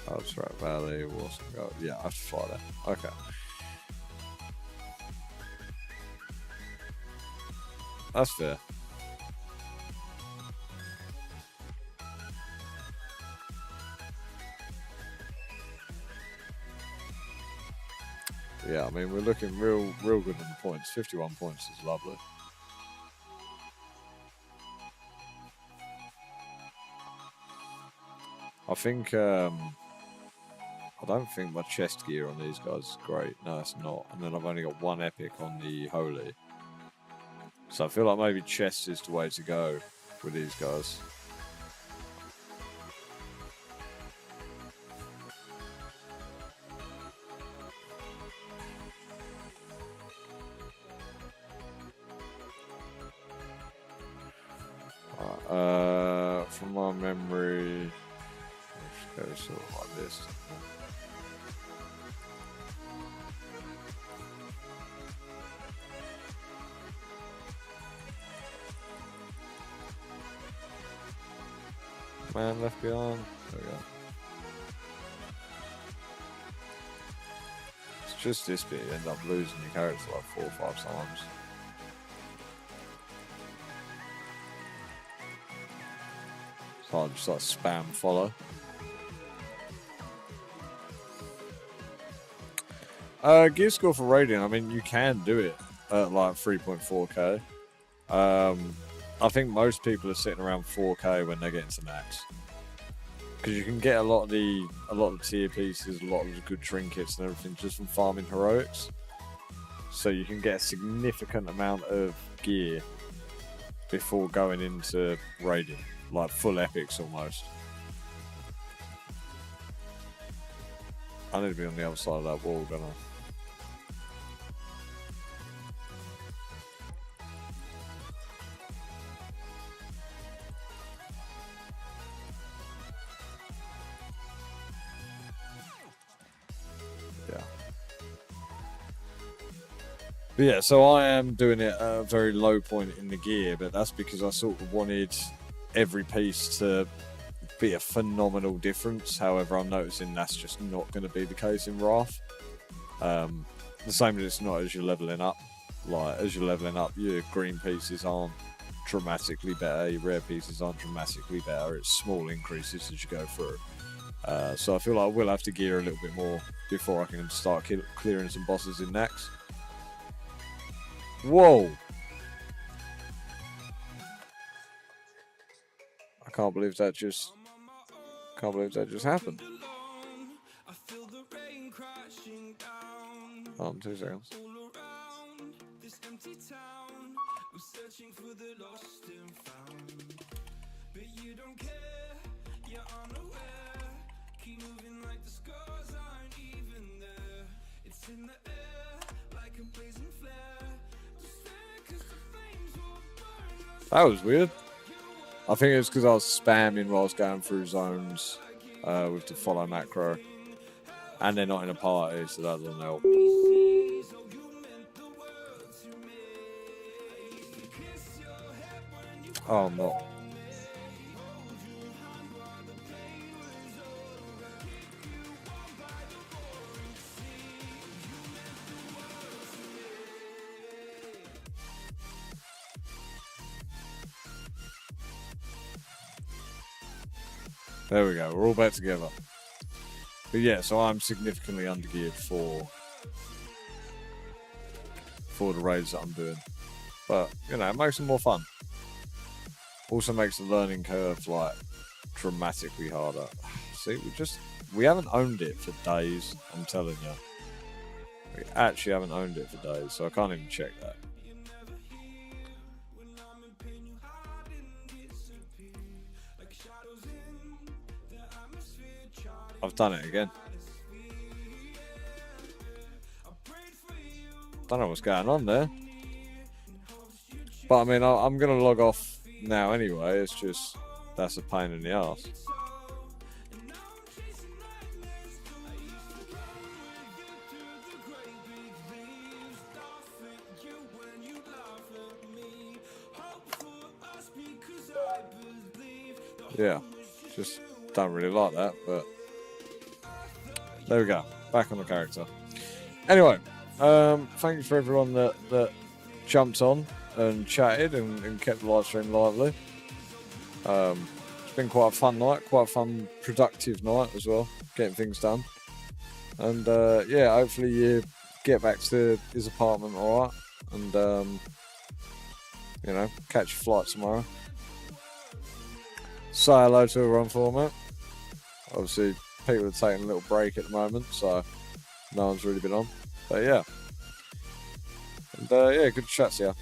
Abstract Valley, Wilson Go. Yeah, I have to fly there. Okay. That's fair. Yeah, I mean, we're looking real good in the points. 51 points is lovely. I think, I don't think my chest gear on these guys is great. No, it's not. And then I've only got 1 epic on the Holy. So I feel like maybe chest is the way to go with these guys. From my memory, let's go sort of like this. Man left behind. There we go. It's just this bit, you end up losing your character like 4 or 5 times. It's hard to just like spam follow. Gear score for Radiant, I mean, you can do it at like 3.4k. I think most people are sitting around 4k when they get into max, because you can get a lot of the tier pieces, a lot of the good trinkets and everything just from farming heroics. So you can get a significant amount of gear before going into Radiant, like full epics almost. I need to be on the other side of that wall, don't I? But yeah, so I am doing it at a very low point in the gear, but that's because I sort of wanted every piece to be a phenomenal difference. However, I'm noticing that's just not going to be the case in Wrath. The same as it's not as you're leveling up. Like, as you're leveling up, your green pieces aren't dramatically better, your rare pieces aren't dramatically better. It's small increases as you go through. So I feel like I will have to gear a little bit more before I can start clearing some bosses in next. Whoa! I can't believe that just happened. Hold on 2 seconds. That was weird. I think it's because I was spamming while I was going through zones with the follow macro. And they're not in a party, so that doesn't help. Oh, I'm not. There we go, we're all back together. But yeah, so I'm significantly undergeared for the raids that I'm doing. But, you know, it makes them more fun. Also makes the learning curve, like, dramatically harder. See, we haven't owned it for days, I'm telling you. We actually haven't owned it for days, so I can't even check that. I've done it again. Don't know what's going on there. But I mean, I'm going to log off now anyway. It's just, that's a pain in the ass. Yeah, just don't really like that, but there we go. Back on the character. Anyway, thank you for everyone that jumped on and chatted and kept the live stream lively. It's been quite a fun night, quite a fun, productive night as well, getting things done. And yeah, hopefully you get back to his apartment alright, and you know, catch your flight tomorrow. Say hello to everyone for me. Obviously, people are taking a little break at the moment, so no one's really been on. But yeah. And yeah, good to chat to you.